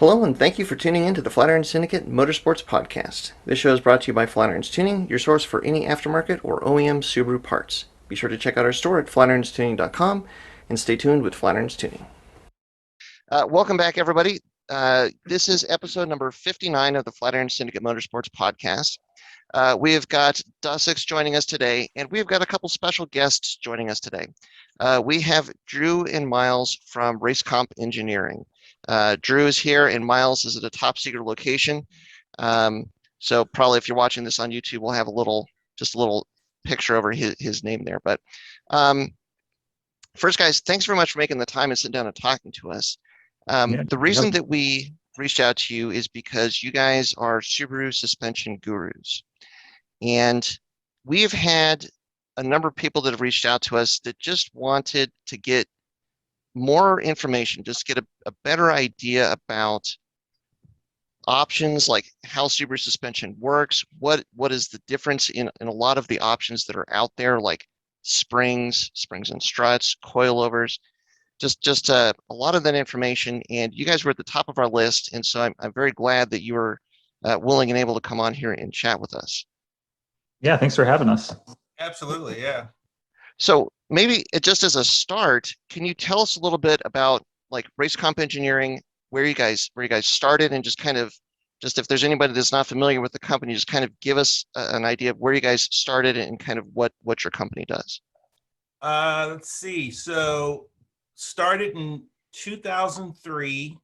Hello, and thank you for tuning in to the Flatirons Syndicate Motorsports Podcast. This show is brought to you by Flatirons Tuning, your source for any aftermarket or OEM Subaru parts. Be sure to check out our store at flatironstuning.com and stay tuned with Flatirons Tuning. Welcome back, everybody. This is episode number 59 of the Flatirons Syndicate Motorsports Podcast. We have got Dussex joining us today, and we've got a couple special guests joining us today. We have Drew and Myles from Racecomp Engineering. Drew is here, and Myles is at a top secret location. So probably if you're watching this on YouTube, we'll have a little picture over his name there. But first, guys, thanks very much for making the time and sitting down and talking to us. The reason that we reached out to you is because you guys are Subaru suspension gurus. And we've had a number of people that have reached out to us that just wanted to get more information, just get a better idea about options, like how Subaru suspension works, what is the difference in a lot of the options that are out there, like springs and struts, coilovers, just a lot of that information. And you guys were at the top of our list, and so I'm very glad that you were willing and able to come on here and chat with us. Yeah, thanks for having us. Absolutely, yeah. So maybe just as a start, can you tell us a little bit about like Racecomp Engineering, where you guys started, and just if there's anybody that's not familiar with the company, just kind of give us an idea of where you guys started and kind of what your company does. Let's see. So started in 2003.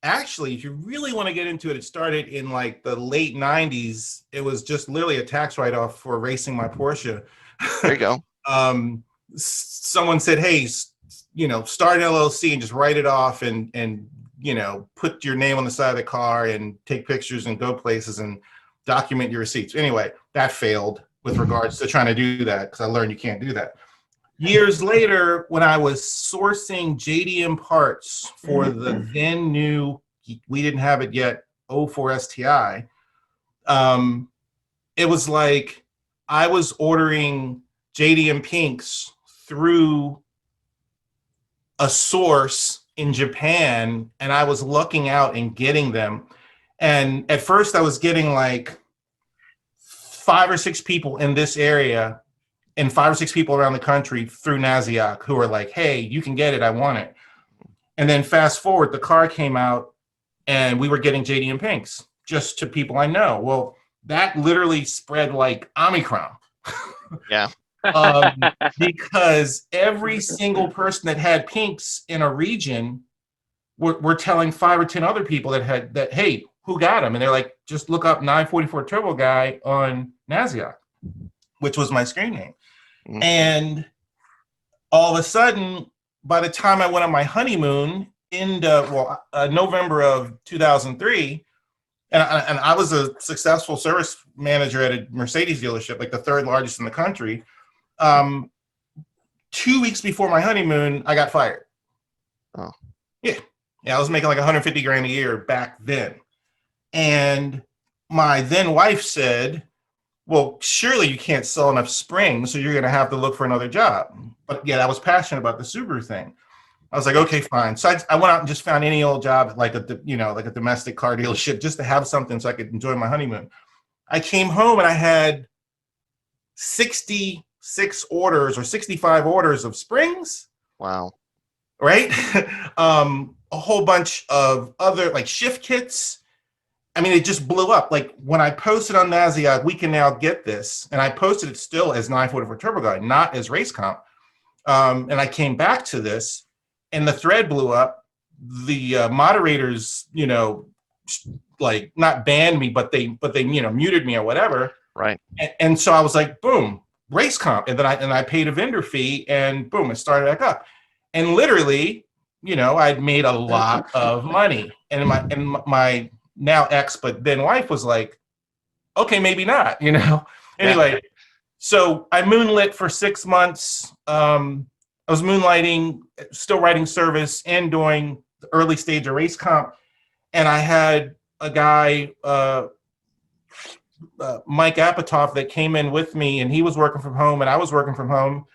Actually, if you really want to get into it, it started in like the late 90s. It was just literally a tax write-off for racing my Porsche. There you go. Someone said, hey, start an LLC and just write it off and put your name on the side of the car and take pictures and go places and document your receipts. Anyway, that failed with regards to trying to do that, because I learned you can't do that. Years later, when I was sourcing JDM parts for the then new, we didn't have it yet, 04 STI, it was like I was ordering JDM pinks through a source in Japan, and I was looking out and getting them. And at first I was getting like 5 or 6 people in this area and 5 or 6 people around the country through Naziak who were like, hey, you can get it, I want it. And then fast forward, the car came out and we were getting JDM pinks just to people I know. Well, that literally spread like Omicron. Yeah. Because every single person that had pinks in a region were telling 5 or 10 other people that, hey, who got them? And they're like, just look up 944 Turbo Guy on Naziak, which was my screen name. Mm-hmm. And all of a sudden, by the time I went on my honeymoon in November of 2003, and I was a successful service manager at a Mercedes dealership, like the 3rd largest in the country. 2 weeks before my honeymoon, I got fired. Oh. Yeah, I was making like 150 grand a year back then. And my then wife said, well, surely you can't sell enough springs, so you're going to have to look for another job. But yeah, I was passionate about the Subaru thing. I was like, okay, fine. So I went out and just found any old job, like a domestic car dealership, just to have something so I could enjoy my honeymoon. I came home and I had 66 orders or 65 orders of springs. Wow. Right? A whole bunch of other like shift kits. I mean, it just blew up. Like when I posted on Naziak, we can now get this. And I posted it still as 944 Turbo Guy, not as Racecomp. And I came back to this and the thread blew up. The moderators, like not banned me, but they muted me or whatever. Right. And so I was like, boom, Racecomp. And then I paid a vendor fee and boom, it started back up. And literally, I'd made a lot of money. And my now ex, but then wife was like, okay, maybe not, Anyway, yeah. So I moonlit for 6 months. I was moonlighting, still writing service and doing the early stage of Racecomp. And I had a guy, Mike Apatow, that came in with me, and he was working from home and I was working from home.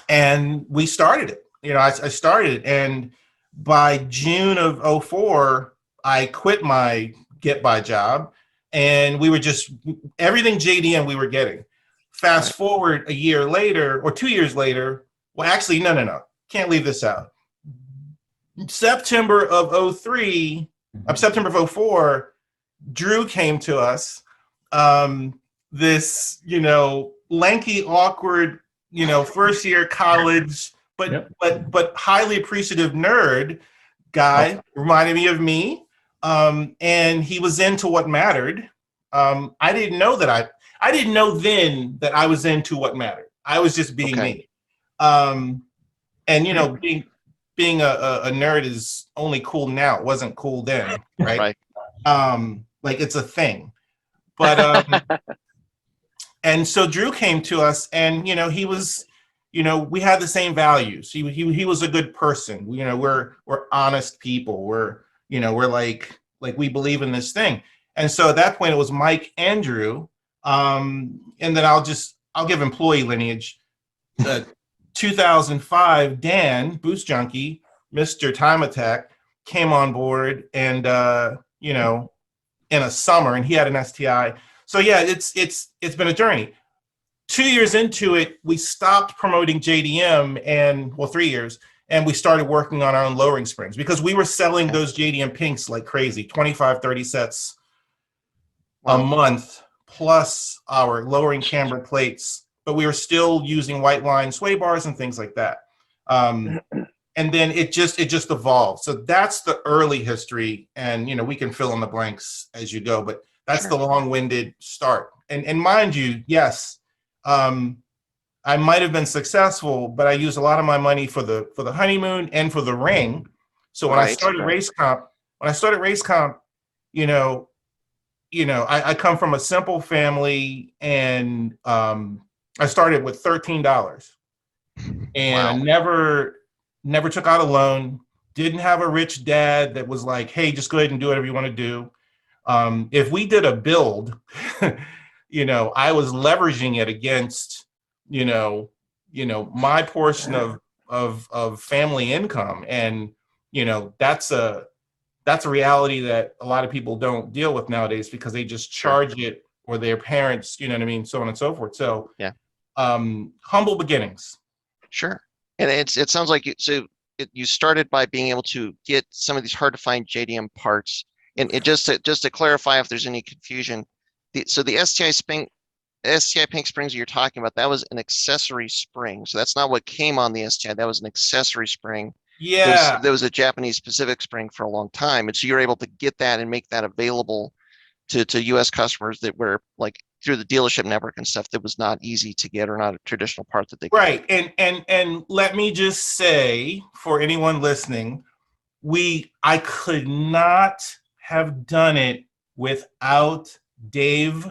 And we started it. I started it, and By June of '04, I quit my get by job, and we were just everything JDM we were getting. Fast forward a year later or 2 years later. Well, actually, no. Can't leave this out. September of '03, September of '04, Drew came to us. This, lanky, awkward, first year college, but highly appreciative nerd guy, reminded me of me. And he was into what mattered. I didn't know then that I was into what mattered. I was just being me. And being a nerd is only cool now. It wasn't cool then, right? Like it's a thing. But and so Drew came to us, and he was, we had the same values. He was a good person. We're honest people. We're like we believe in this thing. And so at that point it was Mike and Drew. And then I'll give employee lineage. 2005, Dan, Boost Junkie, Mr. Time Attack, came on board, and in a summer, and he had an STI. So yeah, it's been a journey. 2 years into it, we stopped promoting JDM, and 3 years, and we started working on our own lowering springs because we were selling those JDM pinks like crazy, 25, 30 sets a month, plus our lowering camber plates, but we were still using white line sway bars and things like that. And then it just evolved. So that's the early history, and we can fill in the blanks as you go, but that's the long-winded start. And mind you, yes, I might have been successful, but I used a lot of my money for the honeymoon and for the ring. So when I started Racecomp, I come from a simple family, and I started with $13, and I never took out a loan. Didn't have a rich dad that was like, hey, just go ahead and do whatever you want to do. If we did a build, I was leveraging it against, my portion of family income. And, that's a reality that a lot of people don't deal with nowadays because they just charge it, or their parents, so on and so forth. So humble beginnings. Sure. And it sounds like you started by being able to get some of these hard to find JDM parts. And just to clarify if there's any confusion, the STI pink springs you're talking about, that was an accessory spring. So that's not what came on the STI. That was an accessory spring. Yeah. There was a Japanese specific spring for a long time. And so you're able to get that and make that available to US customers that were like through the dealership network and stuff that was not easy to get, or not a traditional part that they could. Right. And let me just say, for anyone listening, I could not have done it without Dave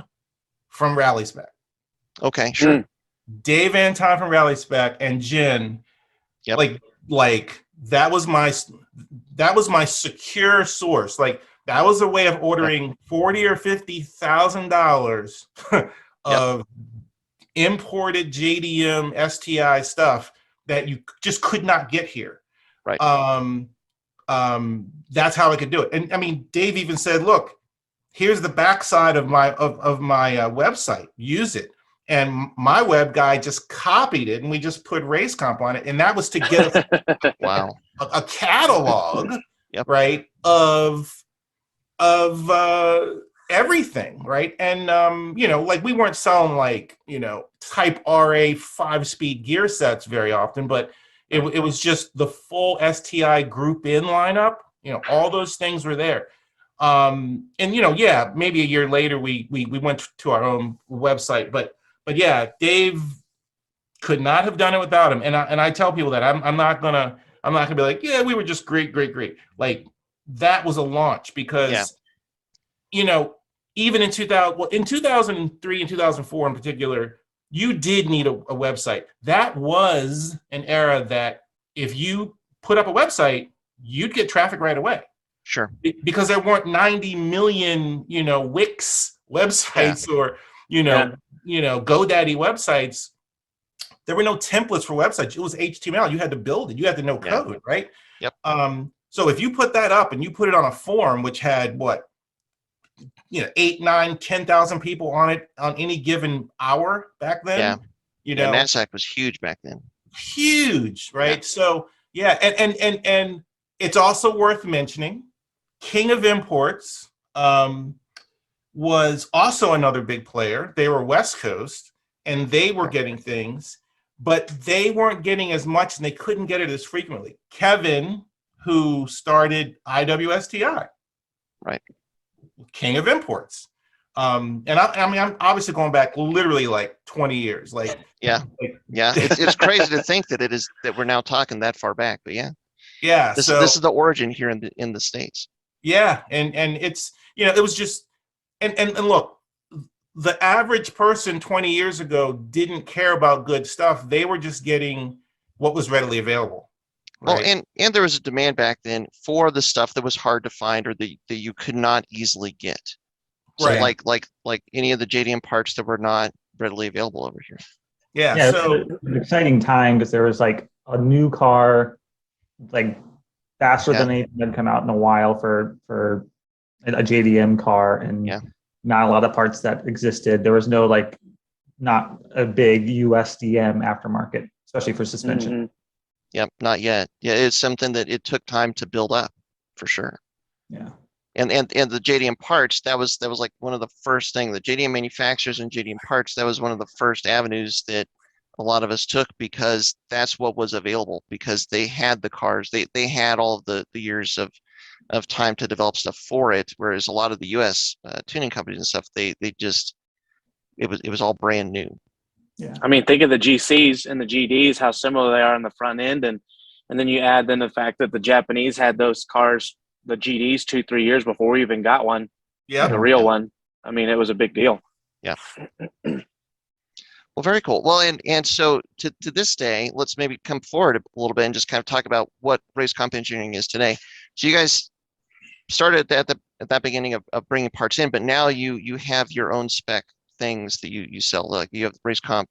from Rally Spec. Okay, sure. Dave Anton from Rally Spec and Jen, like that was my secure source. Like that was a way of ordering $40,000 or $50,000 of imported JDM STI stuff that you just could not get here. Right. That's how I could do it. And I mean, Dave even said, look, here's the backside of my website. Use it. And my web guy just copied it, and we just put Racecomp on it. And that was to get a catalog, right, of everything, right? And like we weren't selling like Type RA 5-speed gear sets very often, but it was just the full STI group in lineup. All those things were there. And maybe a year later we went to our own website, but yeah, Dave could not have done it without him. And I tell people that I'm not gonna be like, yeah, we were just great. Like that was a launch because even in 2003 and 2004 in particular, you did need a website. That was an era that if you put up a website, you'd get traffic right away. Sure. Because there weren't 90 million, Wix websites or, GoDaddy websites. There were no templates for websites. It was HTML. You had to build it. You had to know code, right? Yep. So if you put that up and you put it on a forum, which had 8, 9, 10,000 people on it on any given hour back then. Yeah. NASDAQ was huge back then. Huge, right? Yeah. So and it's also worth mentioning, King of Imports was also another big player. They were West Coast, and they were getting things, but they weren't getting as much, and they couldn't get it as frequently. Kevin, who started IWSTI, right? King of Imports. And I mean, I'm obviously going back literally like 20 years. It's crazy to think that we're now talking that far back, but this is the origin here in the States. Yeah, and it's it was just and look, the average person 20 years ago didn't care about good stuff. They were just getting what was readily available. Right? Well, and there was a demand back then for the stuff that was hard to find or that you could not easily get. So like any of the JDM parts that were not readily available over here. Yeah, so it was an exciting time because there was like a new car, like faster than anything had come out in a while for a JDM car, and not a lot of parts that existed. There was no not a big USDM aftermarket, especially for suspension. Mm-hmm. Yep, not yet. Yeah, it's something that it took time to build up, for sure. Yeah. And the JDM parts, that was like one of the first things. The JDM manufacturers and JDM parts, that was one of the first avenues that a lot of us took because that's what was available, because they had the cars, they had all of the years of time to develop stuff for it, whereas a lot of the US tuning companies and stuff, they just it was all brand new. Yeah. I mean, think of the GCs and the GDs, how similar they are on the front end. And then you add the fact that the Japanese had those cars, the GDs, 2-3 years before we even got one. Yeah. The real one. I mean, it was a big deal. Yeah. Well, very cool. Well, and so to this day, let's maybe come forward a little bit and just kind of talk about what Racecomp Engineering is today. So you guys started at that beginning of bringing parts in, but now you have your own spec things that you sell. Like you have Racecomp,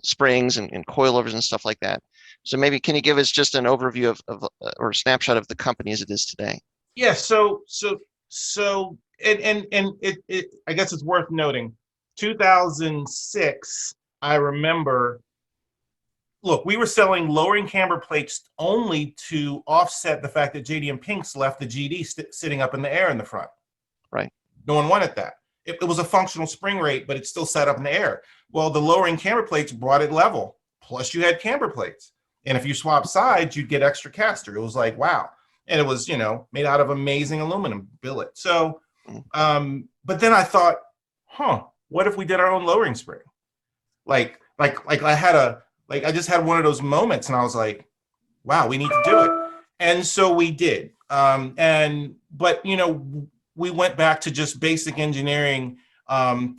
springs and coilovers and stuff like that. So maybe can you give us just an overview of or a snapshot of the company as it is today? Yeah. So and it I guess it's worth noting, 2006, I remember. Look, we were selling lowering camber plates only to offset the fact that JDM Pinks left the GD sitting up in the air in the front. Right. No one wanted that. It was a functional spring rate, but it's still sat up in the air. Well, the lowering camber plates brought it level. Plus, you had camber plates. And if you swap sides, you'd get extra caster. It was like, wow. And it was, made out of amazing aluminum billet. So, but then I thought, what if we did our own lowering spring? I just had one of those moments and I was like, wow, we need to do it. And so we did. But we went back to just basic engineering,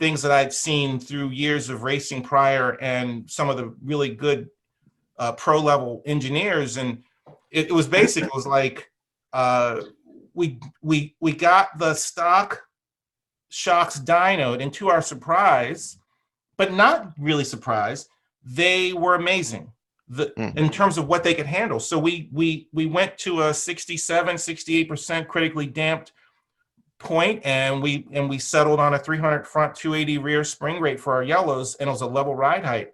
things that I'd seen through years of racing prior and some of the really good pro level engineers. And it was basic. It was like, we got the stock shocks dynoed, and to our surprise, but not really surprised, they were amazing in terms of what they could handle. So we went to a 68% critically damped point, and we settled on a 300 front, 280 rear spring rate for our yellows, and it was a level ride height.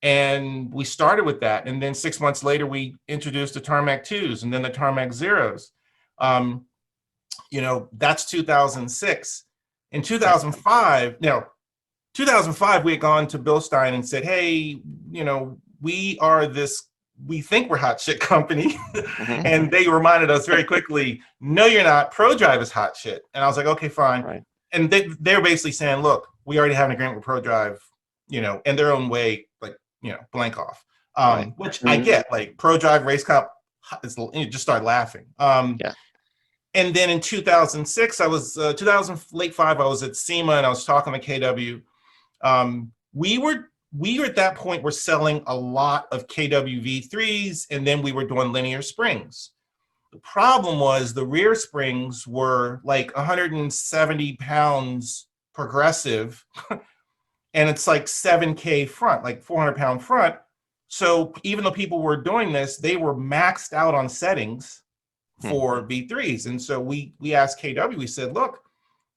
And we started with that, and then 6 months later we introduced the Tarmac 2s and then the Tarmac 0s. That's 2006. In 2005, we had gone to Bill Stein and said, hey, we think we're hot shit company. And they reminded us very quickly, no, you're not. ProDrive is hot shit. And I was like, okay, fine. Right. And they're basically saying, look, we already have an agreement with ProDrive, in their own way, blank off. Which I get, like ProDrive, Racecomp, you just start laughing. And then in 2006, I was late 5, I was at SEMA and I was talking to KW. We were at that point, we're selling a lot of KW V3s, and then we were doing linear springs. The problem was the rear springs were like 170 pounds progressive, and it's like 7K front, like 400-pound front. So even though people were doing this, they were maxed out on settings for V3s. And so we asked KW, we said, look,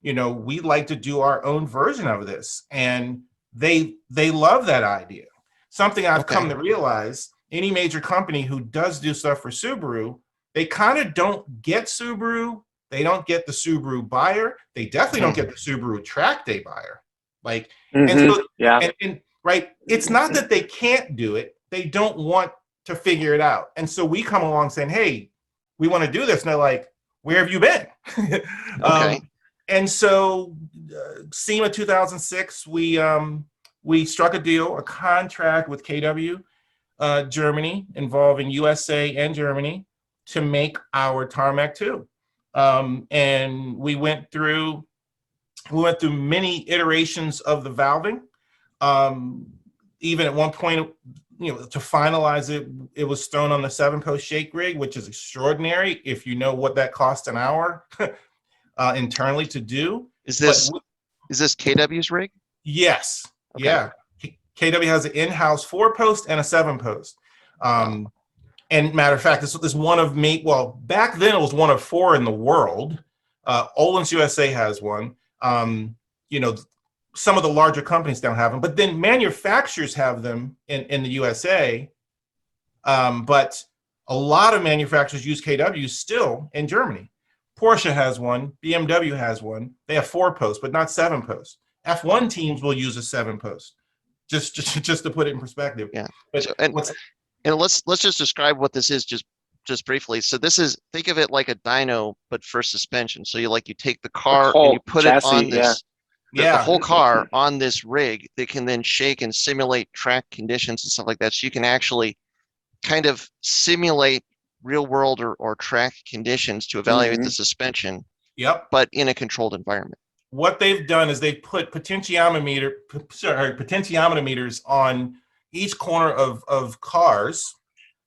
we'd like to do our own version of this. And they love that idea. Something I've come to realize, any major company who does do stuff for Subaru, they kind of don't get Subaru. They don't get the Subaru buyer. They definitely don't get the Subaru track day buyer. Like, and so, and right, it's not that they can't do it. They don't want to figure it out. And so we come along saying, hey, we want to do this. And they're like, where have you been? And so SEMA 2006, we struck a contract with KW Germany, involving USA and Germany, to make our Tarmac 2. And we went through many iterations of the valving. Even at one point, to finalize it, it was thrown on the 7-post shake rig, which is extraordinary if you know what that cost an hour internally to do. Is this KW's rig? Yes. Okay. Yeah. KW has an in-house 4-post and a 7-post. And matter of fact, this is one of back then it was one of 4 in the world. Olin's USA has one. Some of the larger companies don't have them, but then manufacturers have them in the USA. But a lot of manufacturers use KW still in Germany. Porsche has one, BMW has one. They have 4-post, but not 7-post. F1 teams will use a 7-post. Just to put it in perspective. Yeah. But and let's just describe what this is just briefly. So this is, think of it like a dyno, but for suspension. So you take the car and you put it on this. The whole car on this rig that can then shake and simulate track conditions and stuff like that. So you can actually kind of simulate real world or track conditions to evaluate the suspension. Yep. But in a controlled environment. What they've done is they've put potentiometer meters on each corner of cars,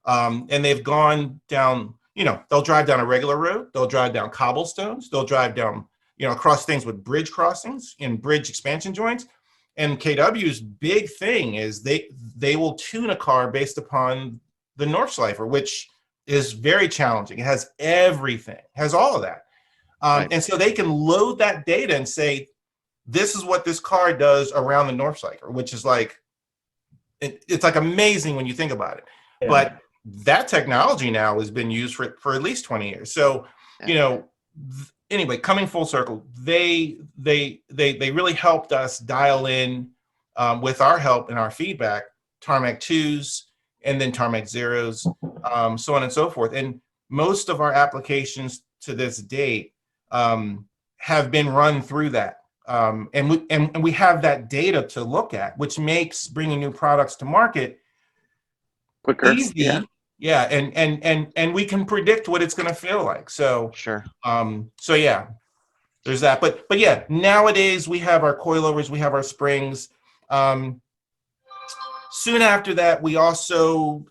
and they've gone down. They'll drive down a regular road. They'll drive down cobblestones. They'll drive down, across things with bridge crossings and bridge expansion joints. And KW's big thing is they will tune a car based upon the Nordschleifer, which is very challenging. It has everything, has all of that. And so they can load that data and say, this is what this car does around the Nordschleifer, which is it's amazing when you think about it. Yeah. But that technology now has been used for at least 20 years. So, anyway, coming full circle, they really helped us dial in, with our help and our feedback, Tarmac 2s and then Tarmac 0s, so on and so forth. And most of our applications to this date have been run through that. And we have that data to look at, which makes bringing new products to market quicker. Easy. Yeah. And we can predict what it's going to feel like. So, sure. So yeah, there's that. But yeah, nowadays we have our coilovers, we have our springs. Soon after that, we also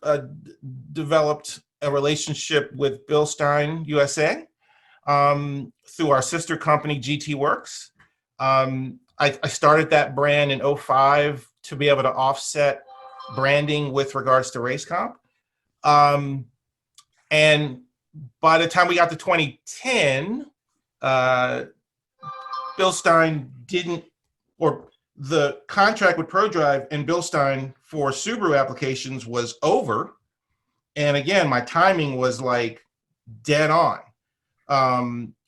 developed a relationship with Bilstein USA. Through our sister company, GT Works. I started that brand in 2005 to be able to offset branding with regards to Racecomp. And by the time we got to 2010, Bilstein the contract with ProDrive and Bilstein for Subaru applications was over. And again, my timing was dead on.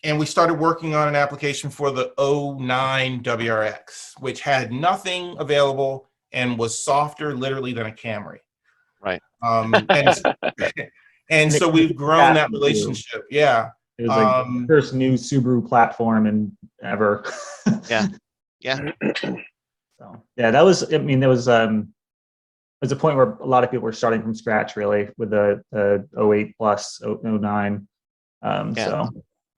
And we started working on an application for the 2009 WRX, which had nothing available and was softer literally than a Camry. Right. And so we've grown that relationship. Yeah. It was the first new Subaru platform ever. Yeah. Yeah. So yeah, that was, there was a point where a lot of people were starting from scratch really with the 08 plus 09. So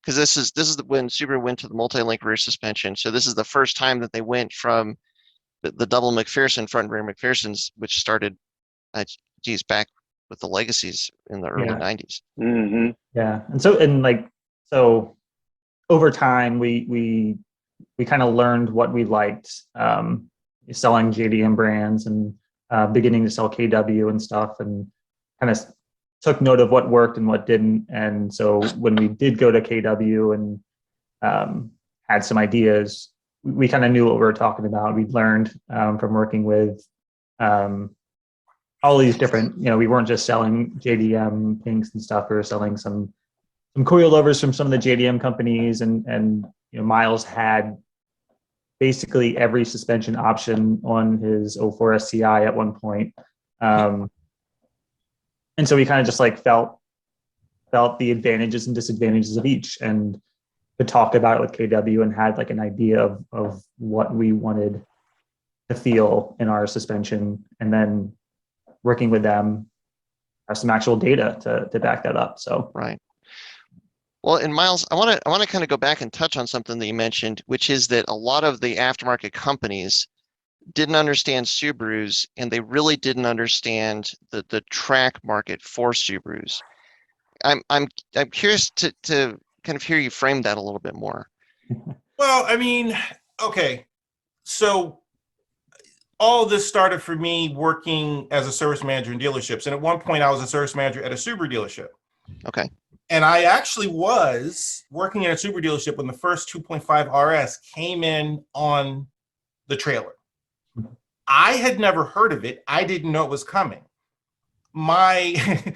because this is when Subaru went to the multi-link rear suspension. So this is the first time that they went from the double McPherson front and rear McPhersons, which started, back with the legacies in the early 90s. Mm-hmm. Yeah, and so over time we kind of learned what we liked, selling JDM brands, and beginning to sell KW and stuff, and kind of took note of what worked and what didn't. And so when we did go to KW and had some ideas, we kind of knew what we were talking about. We'd learned from working with all these different, we weren't just selling JDM pinks and stuff. We were selling some coilovers from some of the JDM companies, and Myles had basically every suspension option on his 04 STI at one point. And so we kind of just like felt the advantages and disadvantages of each, and could talk about it with KW, and had like an idea of what we wanted to feel in our suspension, and then working with them have some actual data to back that up. So right. Well, and Myles, I want to kind of go back and touch on something that you mentioned, which is that a lot of the aftermarket companies didn't understand Subarus, and they really didn't understand the track market for Subarus. I'm curious to kind of hear you frame that a little bit more. Well, I mean, okay, so all of this started for me working as a service manager in dealerships, and at one point I was a service manager at a Subaru dealership. Okay. And I actually was working at a Subaru dealership when the first 2.5 RS came in on the trailer. I had never heard of it. I didn't know it was coming. I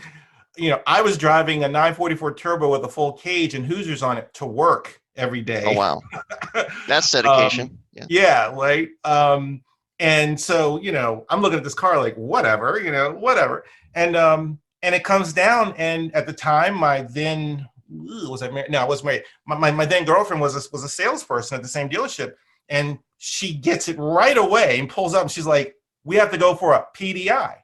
was driving a 944 turbo with a full cage and Hoosiers on it to work every day. Oh, wow. That's dedication. Yeah, right. And so, I'm looking at this car like, whatever. And it comes down, and at the time, my then was I married? No, I wasn't married. My then girlfriend was a salesperson at the same dealership, and she gets it right away and pulls up, and she's like, "We have to go for a PDI,"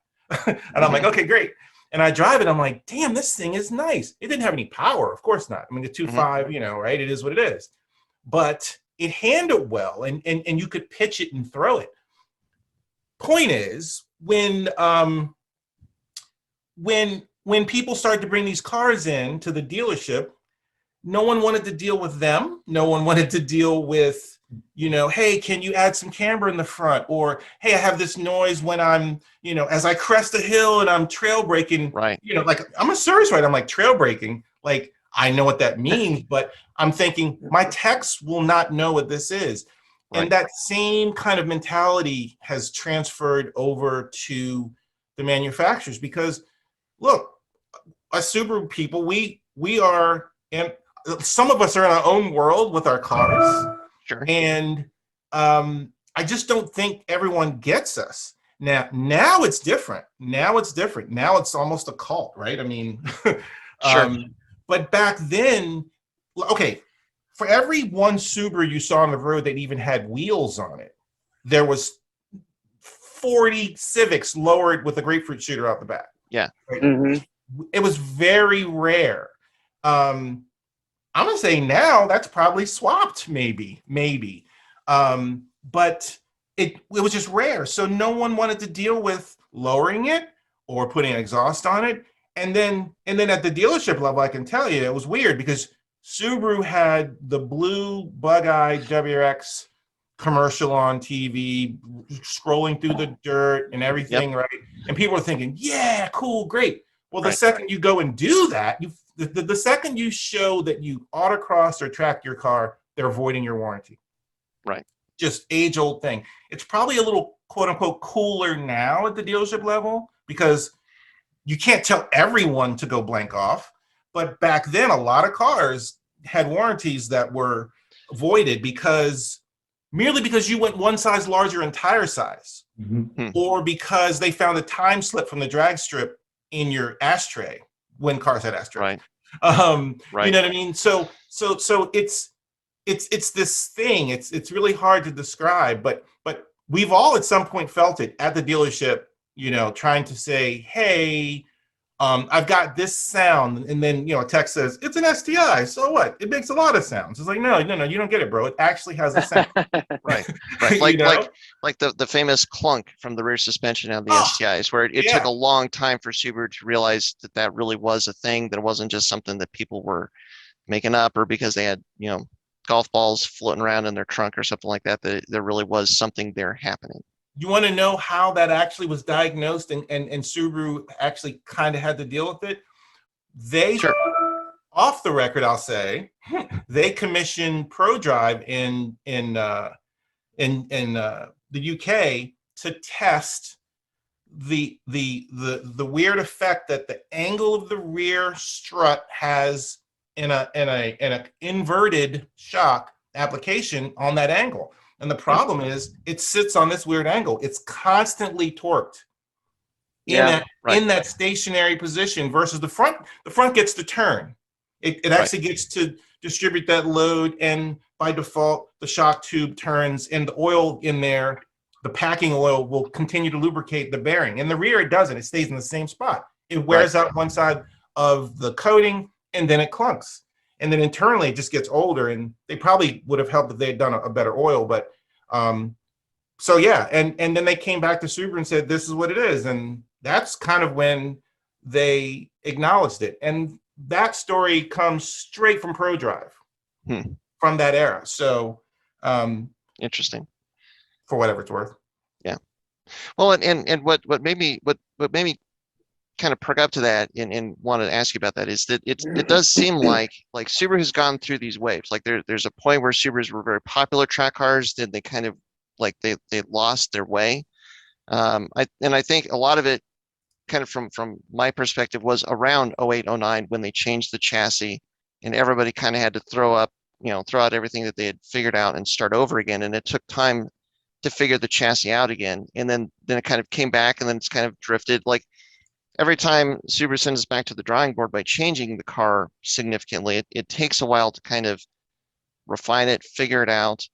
and I'm like, "Okay, great." And I drive it. I'm like, "Damn, this thing is nice." It didn't have any power, of course not. I mean, the 2.5, right? It is what it is, but it handled well, and you could pitch it and throw it. Point is, when people started to bring these cars in to the dealership, no one wanted to deal with them. No one wanted to deal with, hey, can you add some camber in the front? Or, hey, I have this noise when I'm, as I crest a hill and I'm trail braking. Right. Like I'm a service rider. I'm like trail braking. Like I know what that means, but I'm thinking my techs will not know what this is. Right. And that same kind of mentality has transferred over to the manufacturers, because look, us Subaru people, we are, and some of us are in our own world with our cars. Sure. And I just don't think everyone gets us. Now it's different. Now it's almost a cult, right? I mean, sure. But back then, okay, for every one Subaru you saw on the road that even had wheels on it, there was 40 Civics lowered with a grapefruit shooter out the back. Yeah. Right? Mm-hmm. It was very rare. I'm gonna say now that's probably swapped, maybe. But it was just rare. So no one wanted to deal with lowering it or putting an exhaust on it. And then at the dealership level, I can tell you it was weird, because Subaru had the blue bug-eyed WRX commercial on TV, scrolling through the dirt and everything, yep. Right? And people were thinking, yeah, cool, great. Well, the second you go and do that, the second you show that you autocross or track your car, they're voiding your warranty. Right. Just age-old thing. It's probably a little, quote-unquote, cooler now at the dealership level, because you can't tell everyone to go blank off. But back then, a lot of cars had warranties that were voided merely because you went one size larger in tire size, or because they found a time slip from the drag strip in your ashtray when cars had ashtrays. Right. Right. You know what I mean? So it's this thing. It's really hard to describe, but we've all at some point felt it at the dealership, trying to say, hey, I've got this sound, and then a text says it's an STI. So what? It makes a lot of sounds. It's like no, you don't get it, bro. It actually has a sound. Right. Like the famous clunk from the rear suspension on the STIs, where it took a long time for Subaru to realize that really was a thing. That it wasn't just something that people were making up, or because they had golf balls floating around in their trunk or something like that. That there really was something there happening. You want to know how that actually was diagnosed and Subaru actually kind of had to deal with it? They, Sure. off the record, I'll say, they commissioned ProDrive in the UK to test the weird effect that the angle of the rear strut has in a inverted shock application on that angle. And the problem is it sits on this weird angle. It's constantly torqued in that stationary position versus the front. The front gets to turn. It actually gets to distribute that load, and by default, the shock tube turns, and the oil in there, the packing oil, will continue to lubricate the bearing. In the rear, it doesn't. It stays in the same spot. It wears out one side of the coating, and then it clunks. And then internally, it just gets older, and they probably would have helped if they had done a better oil. But so yeah, and then they came back to Subaru and said, this is what it is. And that's kind of when they acknowledged it. And that story comes straight from ProDrive, from that era. So interesting, for whatever it's worth. Yeah. Well, and what made me kind of perk up to that and want to ask you about that is that it does seem like Subaru has gone through these waves. Like there's a point where Subarus were very popular track cars, then they kind of like they lost their way. I think a lot of it, kind of from my perspective, was around 08, 09 when they changed the chassis, and everybody kind of had to throw out everything that they had figured out and start over again. And it took time to figure the chassis out again. And then it kind of came back, and then it's kind of drifted. Like every time Subaru sends us back to the drawing board by changing the car significantly, it takes a while to kind of refine it, figure it out.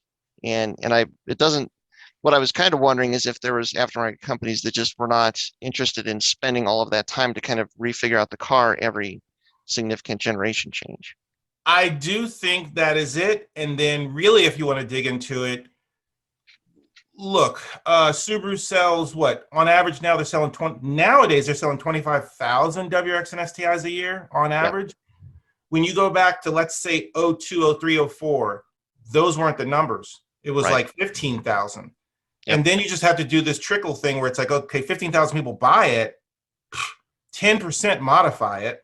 What I was kind of wondering is if there was aftermarket companies that just were not interested in spending all of that time to kind of refigure out the car every significant generation change. I do think that is it. And then really, if you want to dig into it, look, Subaru sells what? On average now they're selling nowadays they're selling 25,000 WRX and STIs a year on average. Yep. When you go back to, let's say, 02, 03, 04, those weren't the numbers. It was like 15,000. Yep. And then you just have to do this trickle thing where it's like, okay, 15,000 people buy it, 10% modify it,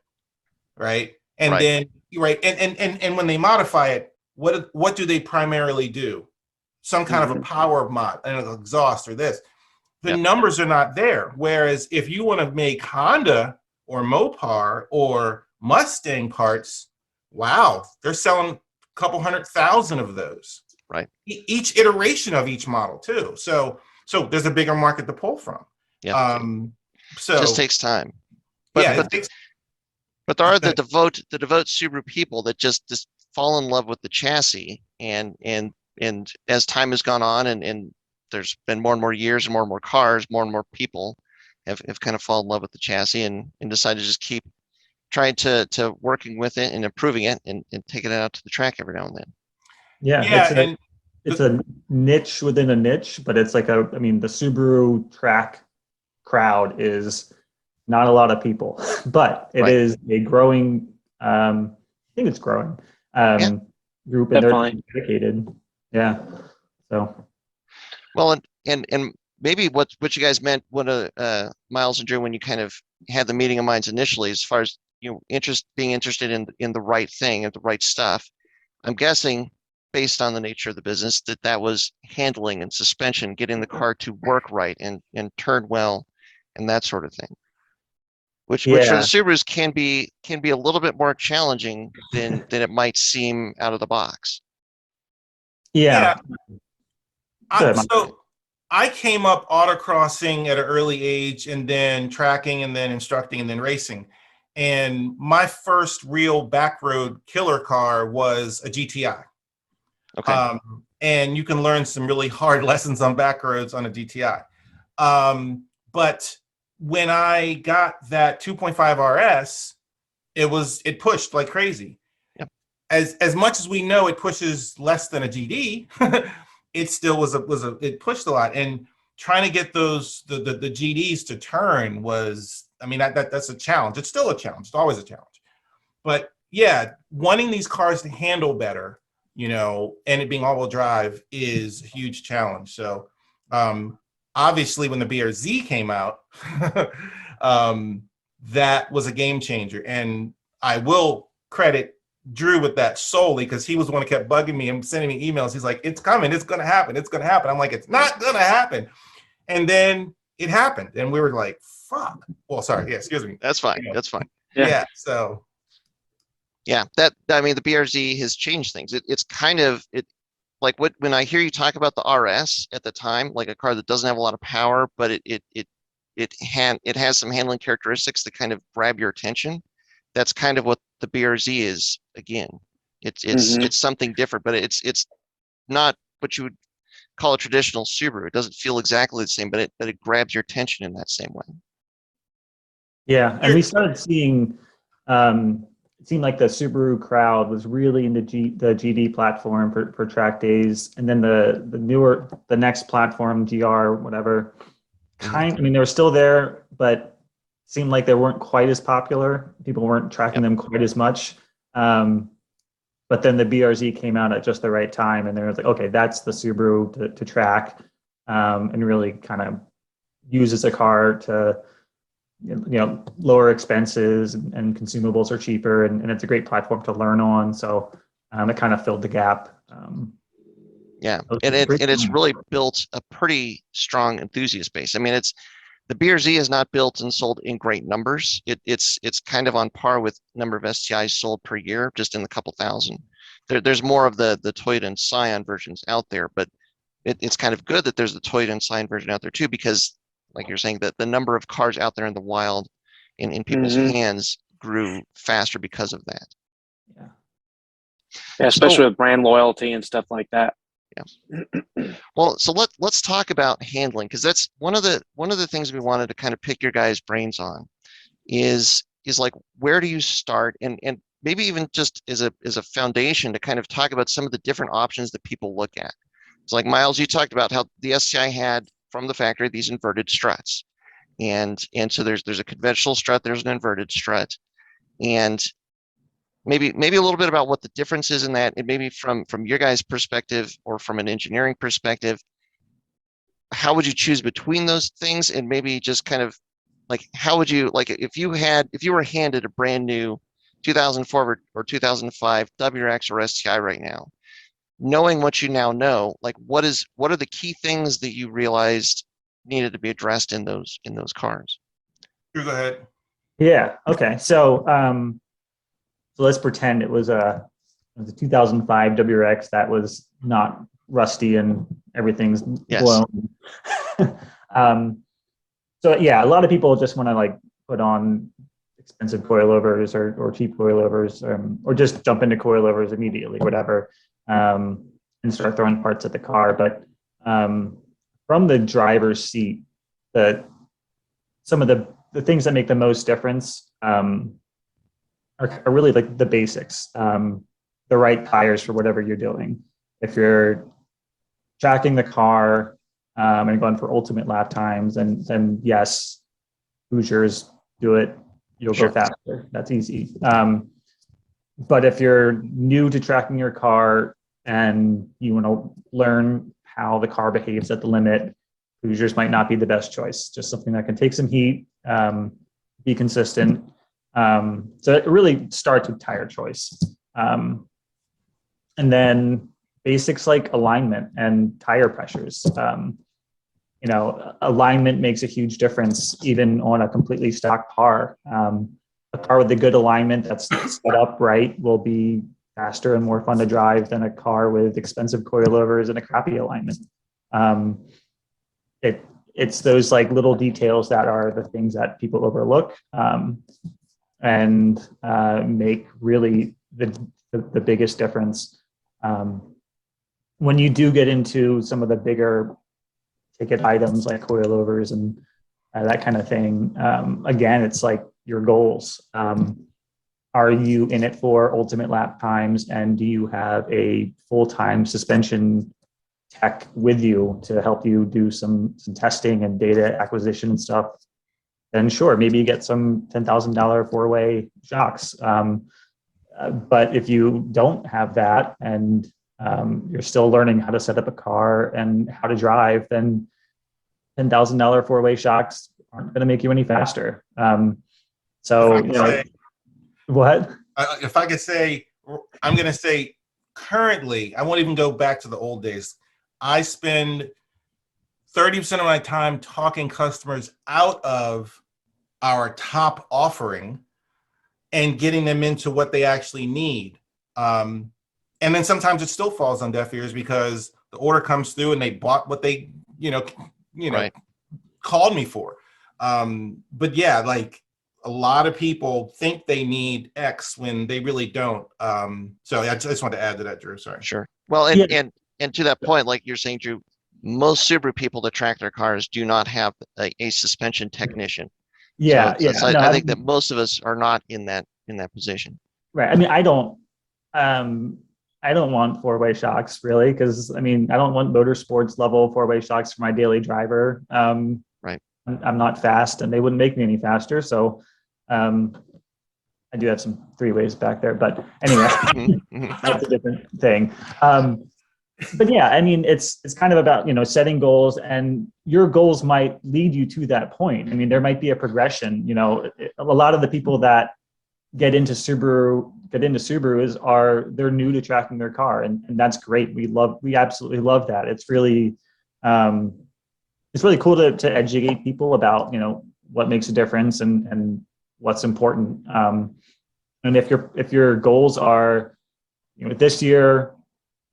right? And then and when they modify it, what do they primarily do? Some kind of a power mod, an exhaust or this. The numbers are not there. Whereas if you want to make Honda or Mopar or Mustang parts, wow, they're selling a couple 100,000 of those. Right. Each iteration of each model too. So there's a bigger market to pull from. Yeah. So it just takes time. But there are the devout Subaru people that just fall in love with the chassis, and as time has gone on and there's been more and more years and more cars, more and more people have kind of fallen in love with the chassis and decided to just keep trying to working with it and improving it and taking it out to the track every now and then. Yeah, it's a niche within a niche, but it's like the Subaru track crowd is not a lot of people, but it is a growing, I think it's growing, group, and they're dedicated. Yeah. So. Well, and maybe what you guys meant when Myles and Drew, when you kind of had the meeting of minds initially, as far as being interested in the right thing and the right stuff, I'm guessing, based on the nature of the business, that was handling and suspension, getting the car to work right and turn well, and that sort of thing. Which for the Subarus can be a little bit more challenging than it might seem out of the box. Yeah. So I came up autocrossing at an early age, and then tracking, and then instructing, and then racing. And my first real backroad killer car was a GTI. Okay. And you can learn some really hard lessons on backroads on a GTI. But when I got that 2.5 RS, it pushed like crazy. Yep. As much as we know it pushes less than a GD, it still it pushed a lot. And trying to get the GDs to turn was, that's a challenge. It's still a challenge. It's always a challenge. But yeah, wanting these cars to handle better, and it being all-wheel drive is a huge challenge. So obviously when the BRZ came out, that was a game changer. And I will credit Drew with that solely because he was the one who kept bugging me and sending me emails. He's like, it's coming, it's going to happen, it's going to happen. I'm like, it's not going to happen. And then it happened. And we were like, fuck. Well, sorry. Yeah, excuse me. That's fine. You know. That's fine. Yeah. So. Yeah, the BRZ has changed things. It's kind of like when I hear you talk about the RS at the time, like a car that doesn't have a lot of power, but it has some handling characteristics that kind of grab your attention. That's kind of what the BRZ is again. It's something different, but it's not what you would call a traditional Subaru. It doesn't feel exactly the same, but it grabs your attention in that same way. Yeah, and we started seeing. It seemed like the Subaru crowd was really into the GD platform for track days, and then the next platform, GR, whatever. I mean, they were still there, but seemed like they weren't quite as popular. People weren't tracking them quite as much. But then the BRZ came out at just the right time, and they were like, okay, that's the Subaru to track, and really kind of uses a car to, lower expenses and consumables are cheaper, and it's a great platform to learn on. So it kind of filled the gap. And it's really built a pretty strong enthusiast base. I mean, the BRZ is not built and sold in great numbers. It's kind of on par with number of STIs sold per year, just in the couple thousand. There's more of the Toyota and Scion versions out there, but it's kind of good that there's the Toyota and Scion version out there too, because like you're saying, that the number of cars out there in the wild in people's hands grew faster because of that. Yeah, especially with brand loyalty and stuff like that. Yeah. Well, so let's talk about handling, because that's one of the things we wanted to kind of pick your guys' brains on is like, where do you start, and maybe even just as a foundation to kind of talk about some of the different options that people look at. So like Myles, you talked about how the STI had from the factory these inverted struts, and so there's a conventional strut, there's an inverted strut, and maybe a little bit about what the difference is in that, and maybe from your guys' perspective or from an engineering perspective, how would you choose between those things, and maybe just kind of like, how would you, like, if you were handed a brand new 2004 or 2005 WRX or STI right now, knowing what you now know, like what are the key things that you realized needed to be addressed in those cars? Go ahead. Yeah. Okay. So let's pretend it was a 2005 WRX that was not rusty and everything's blown. So yeah, a lot of people just want to like put on expensive coilovers or cheap coilovers, or just jump into coilovers immediately, whatever. And start throwing parts at the car. But from the driver's seat, some of the things that make the most difference are really like the basics. The right tires for whatever you're doing. If you're tracking the car and going for ultimate lap times, then yes, Hoosiers do it. You'll go faster. That's easy. But if you're new to tracking your car and you want to learn how the car behaves at the limit, Hoosiers might not be the best choice. Just something that can take some heat, be consistent. So it really starts with tire choice. And then basics like alignment and tire pressures. Alignment makes a huge difference even on a completely stock car. A car with a good alignment that's set up right will be faster and more fun to drive than a car with expensive coilovers and a crappy alignment. It's those like little details that are the things that people overlook and make really the biggest difference. When you do get into some of the bigger ticket items like coilovers and that kind of thing, again, it's like your goals. Are you in it for ultimate lap times, and do you have a full-time suspension tech with you to help you do some testing and data acquisition and stuff? Then sure, maybe you get some $10,000 four-way shocks. But if you don't have that and you're still learning how to set up a car and how to drive, then $10,000 four-way shocks aren't going to make you any faster. What? If I could say, I'm going to say currently, I won't even go back to the old days. I spend 30% of my time talking customers out of our top offering and getting them into what they actually need. And then sometimes it still falls on deaf ears because the order comes through and they bought what they, Right. called me for. But yeah, like a lot of people think they need X when they really don't. So I just wanted to add to that, Drew. Sorry. Sure. Well, and to that point, like you're saying, Drew, most Subaru people that track their cars do not have a suspension technician. Yeah, So I think that most of us are not in that position. Right. I mean, I don't want four-way shocks really, because I don't want motorsports level four-way shocks for my daily driver. Right. I'm not fast, and they wouldn't make me any faster. So, I do have some three-ways back there, but anyway, that's a different thing. But yeah, I mean, it's kind of about, setting goals, and your goals might lead you to that point. I mean, there might be a progression. A lot of the people that get into Subarus they're new to tracking their car, and that's great. We absolutely love that. It's really cool to educate people about, what makes a difference and what's important. And if your goals are, this year,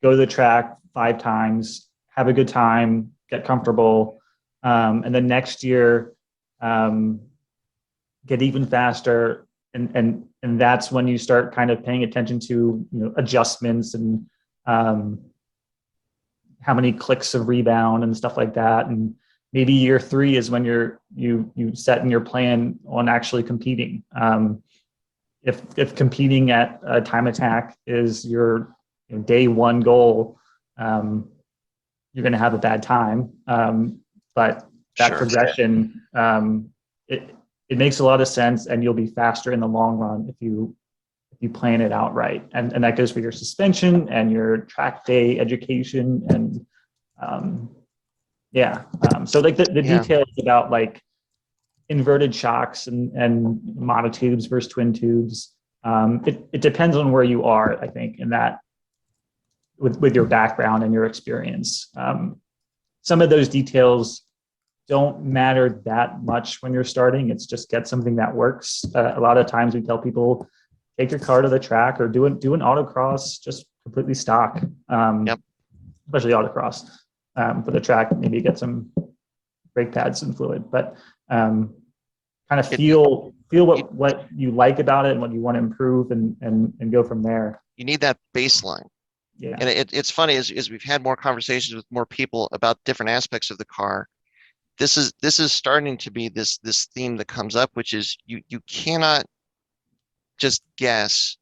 go to the track 5 times, have a good time, get comfortable, and then next year, get even faster. And that's when you start kind of paying attention to, adjustments and how many clicks of rebound and stuff like that. And maybe year 3 is when you set in your plan on actually competing. If competing at a time attack is your day 1 goal, you're going to have a bad time. But that progression, it makes a lot of sense, and you'll be faster in the long run if you plan it out right. And that goes for your suspension and your track day education. And so like the details about like inverted shocks and monotubes versus twin tubes, it depends on where you are, I think, in that with your background and your experience. Some of those details don't matter that much when you're starting. It's just get something that works. A lot of times we tell people, take your car to the track or do an autocross, just completely stock, especially autocross. For the track, maybe get some brake pads and fluid, but kind of feel what you like about it and what you want to improve, and go from there. You need that baseline. Yeah. And it's funny as we've had more conversations with more people about different aspects of the car. This is starting to be this theme that comes up, which is you cannot just guess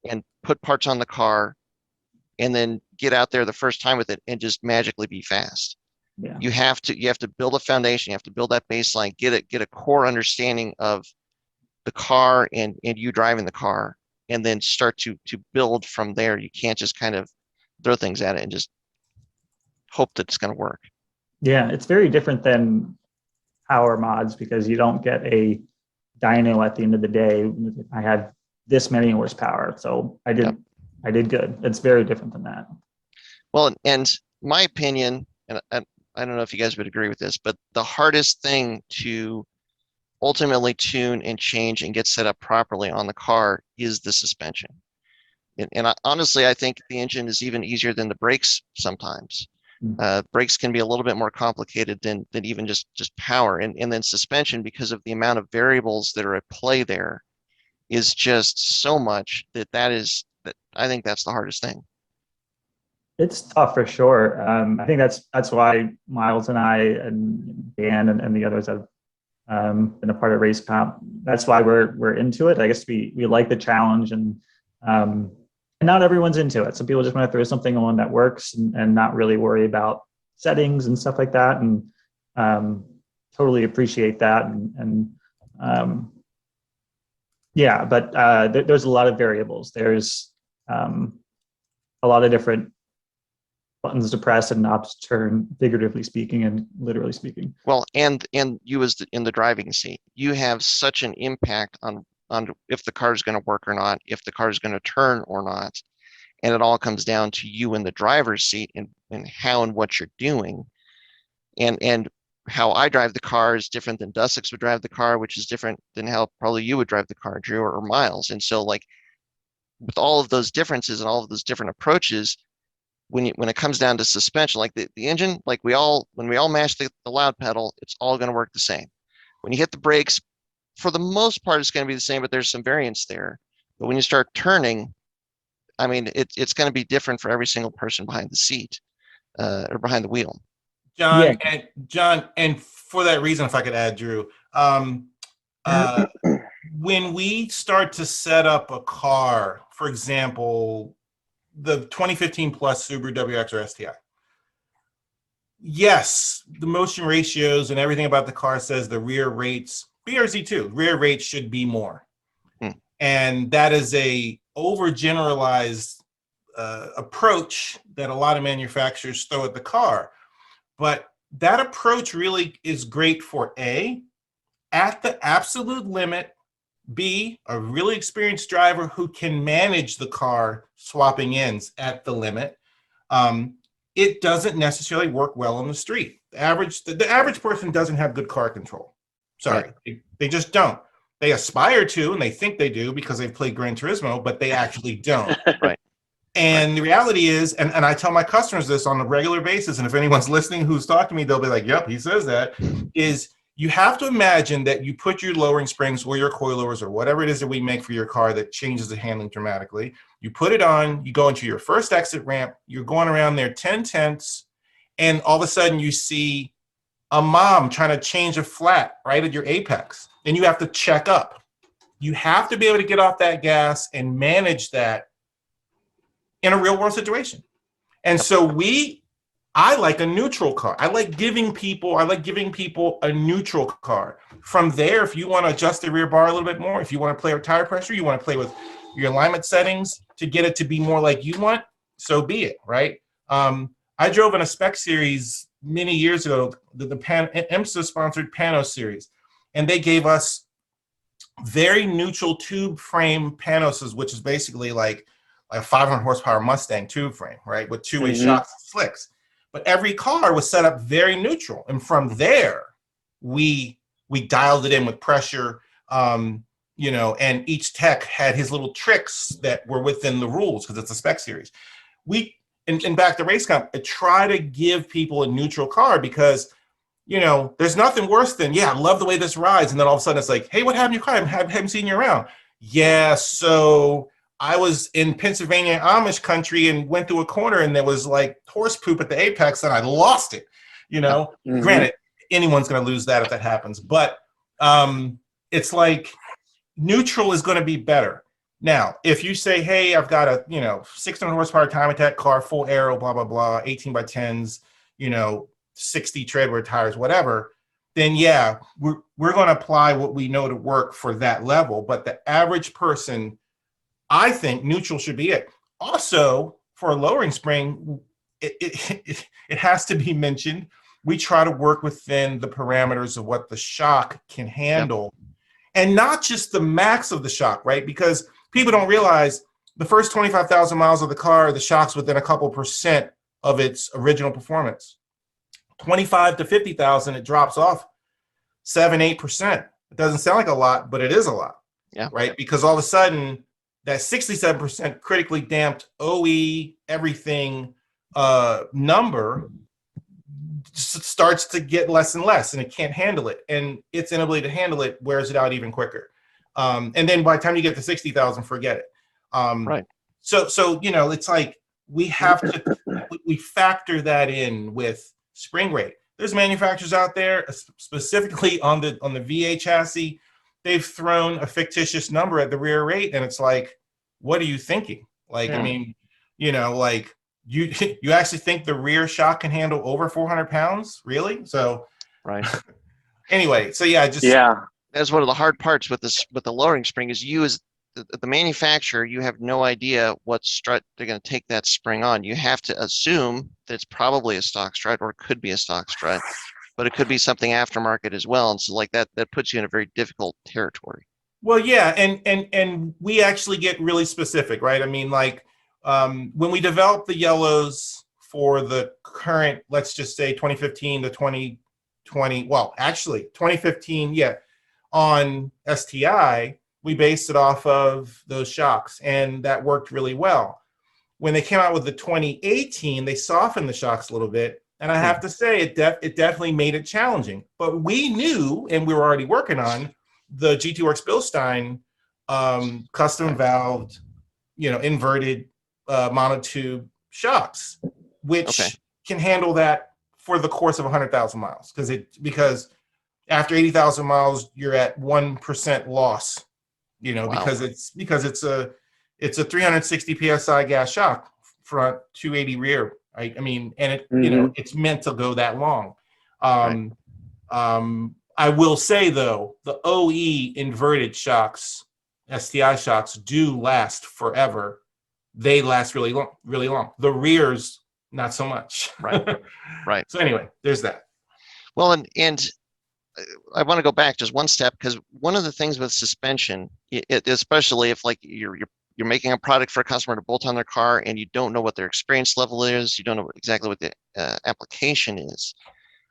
and put parts on the car and then get out there the first time with it and just magically be fast. Yeah. You have to build a foundation. You have to build that baseline, get a core understanding of the car and you driving the car, and then start to build from there. You can't just kind of throw things at it and just hope that it's going to work. Yeah, it's very different than power mods because you don't get a dyno at the end of the day. I had this many horsepower, so I did good. It's very different than that. Well, and my opinion, and I don't know if you guys would agree with this, but the hardest thing to ultimately tune and change and get set up properly on the car is the suspension. And honestly, I think the engine is even easier than the brakes sometimes. Brakes can be a little bit more complicated than even just power. And then suspension, because of the amount of variables that are at play there, is just so much that I think that's the hardest thing. It's tough for sure. I think that's why Myles and I and Dan and the others have been a part of Racecomp. That's why we're into it. I guess we like the challenge, and not everyone's into it. Some people just want to throw something on that works and not really worry about settings and stuff like that. And totally appreciate that. But there's a lot of variables. There's a lot of different buttons to press and knobs to turn, figuratively speaking and literally speaking. Well, and you as in the driving seat, you have such an impact on if the car is going to work or not, if the car is going to turn or not. And it all comes down to you in the driver's seat and how and what you're doing. And how I drive the car is different than Dussex would drive the car, which is different than how probably you would drive the car, Drew or Myles. And so like with all of those differences and all of those different approaches, when it comes down to suspension, like the engine, like when we all mash the loud pedal, it's all going to work the same. When you hit the brakes, for the most part, it's going to be the same, but there's some variance there. But when you start turning, I mean, it's going to be different for every single person behind the seat or behind the wheel. John, and for that reason, if I could add, Drew, when we start to set up a car, for example, the 2015 plus Subaru WRX or STI, yes, the motion ratios and everything about the car says the rear rates, BRZ too, rear rates should be more. And that is a overgeneralized approach that a lot of manufacturers throw at the car. But that approach really is great for A, at the absolute limit, B, a really experienced driver who can manage the car swapping ends at the limit. It doesn't necessarily work well on the street. The average person doesn't have good car control. Sorry, they just don't. They aspire to, and they think they do because they've played Gran Turismo, but they actually don't. Right. And the reality is, and I tell my customers this on a regular basis, and if anyone's listening who's talked to me, they'll be like, yep, he says that, is you have to imagine that you put your lowering springs or your coilovers or whatever it is that we make for your car that changes the handling dramatically. You put it on, you go into your first exit ramp, you're going around there 10/10ths, and all of a sudden you see a mom trying to change a flat right at your apex, and you have to check up. You have to be able to get off that gas and manage that in a real world situation. And so I like a neutral car. I like giving people a neutral car. From there, if you want to adjust the rear bar a little bit more, if you want to play with tire pressure, you want to play with your alignment settings to get it to be more like you want, so be it, right? I drove in a spec series many years ago, the IMSA sponsored Pano series, and they gave us very neutral tube frame Panoses, which is basically like a 500 horsepower Mustang tube frame, right? With two-way shocks and slicks. But every car was set up very neutral. And from there, we dialed it in with pressure, and each tech had his little tricks that were within the rules because it's a spec series. And back to Racecomp, try to give people a neutral car because, there's nothing worse than, I love the way this rides. And then all of a sudden it's like, hey, what happened to your car? I haven't seen you around. Yeah, so I was in Pennsylvania Amish country and went through a corner and there was like horse poop at the apex and I lost it. Granted, anyone's going to lose that if that happens, but it's like neutral is going to be better. Now, if you say, hey, I've got a 600 horsepower time attack car, full aero, blah blah blah, 18x10s, 60 treadwear tires, whatever, then we're going to apply what we know to work for that level. But the average person, I think neutral should be it. Also, for a lowering spring, it has to be mentioned. We try to work within the parameters of what the shock can handle, and not just the max of the shock, right? Because people don't realize the first 25,000 miles of the car, the shock's within a couple % of its original performance. 25 to 50,000, it drops off 7-8%. It doesn't sound like a lot, but it is a lot, right? Because all of a sudden, that 67% critically damped OE everything number starts to get less and less, and it can't handle it. And its inability to handle it wears it out even quicker. And then by the time you get to 60,000, forget it. Right. So it's like we have to we factor that in with spring rate. There's manufacturers out there, specifically on the VA chassis. They've thrown a fictitious number at the rear rate, and it's like, what are you thinking? Like, I mean, like you actually think the rear shock can handle over 400 pounds? Really? So, right. Anyway, so that's one of the hard parts with the lowering spring is you as the manufacturer, you have no idea what strut they're going to take that spring on. You have to assume that it's probably a stock strut, or it could be a stock strut, but it could be something aftermarket as well. And so like that puts you in a very difficult territory. Well, yeah, and we actually get really specific, right? I mean, like when we developed the yellows for the current, let's just say 2015 to 2020, well, actually 2015, yeah, on STI, we based it off of those shocks, and that worked really well. When they came out with the 2018, they softened the shocks a little bit, and I have to say it definitely made it challenging. But we knew, and we were already working on the GT-Works Bilstein custom valved, inverted monotube shocks, which can handle that for the course of 100,000 miles. Because after 80,000 miles, you're at 1% loss. Because it's a 360 psi gas shock front, 280 rear. Right? I mean, and it it's meant to go that long. I will say though, the OE inverted shocks, STI shocks, do last forever. They last really long, really long. The rears, not so much. Right. So anyway, there's that. Well, and I want to go back just one step, because one of the things with suspension, especially if like you're making a product for a customer to bolt on their car and you don't know what their experience level is, you don't know exactly what the application is.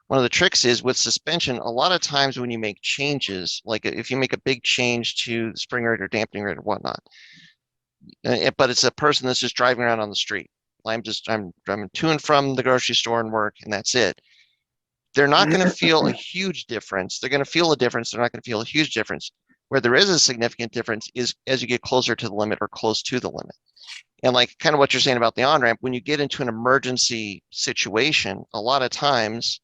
One of the tricks is with suspension, a lot of times when you make changes, like if you make a big change to the spring rate or dampening rate or whatnot, but it's a person that's just driving around on the street. I'm driving to and from the grocery store and work, and that's it. They're not going to feel a huge difference. They're going to feel a difference. They're not going to feel a huge difference. Where there is a significant difference is as you get closer to the limit or close to the limit. And like kind of what you're saying about the on-ramp, when you get into an emergency situation, a lot of times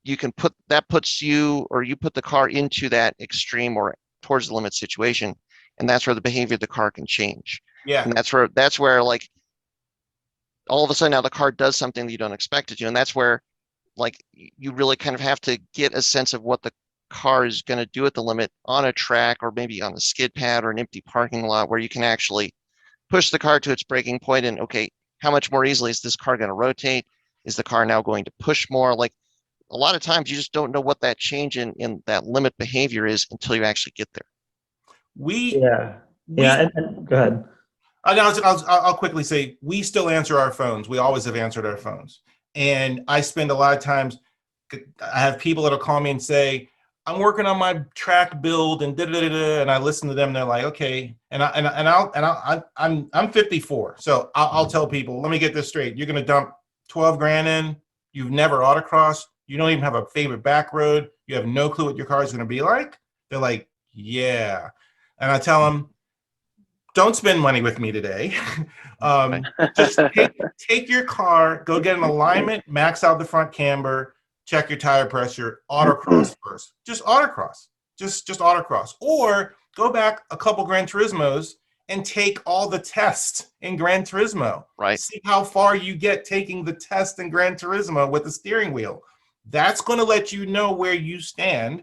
you put the car into that extreme or towards the limit situation, and that's where the behavior of the car can change. Yeah. And that's where like all of a sudden now the car does something that you don't expect it to, and that's where like you really kind of have to get a sense of what the car is going to do at the limit on a track, or maybe on a skid pad or an empty parking lot, where you can actually push the car to its breaking point and okay, how much more easily is this car going to rotate? Is the car now going to push more? Like a lot of times you just don't know what that change in that limit behavior is until you actually get there. And go ahead. I'll quickly say we still answer our phones. We always have answered our phones. And I spend a lot of times, I have people that'll call me and say, I'm working on my track build and and I listen to them. And they're like, okay. And I'm 54. So I'll tell people, let me get this straight. You're going to dump 12 grand in. You've never autocrossed. You don't even have a favorite back road. You have no clue what your car is going to be like. They're like, yeah. And I tell them, don't spend money with me today. Just take your car, go get an alignment, max out the front camber, check your tire pressure, autocross first. Just autocross. Just autocross. Or go back a couple Gran Turismos and take all the tests in Gran Turismo. Right. See how far you get taking the test in Gran Turismo with the steering wheel. That's going to let you know where you stand,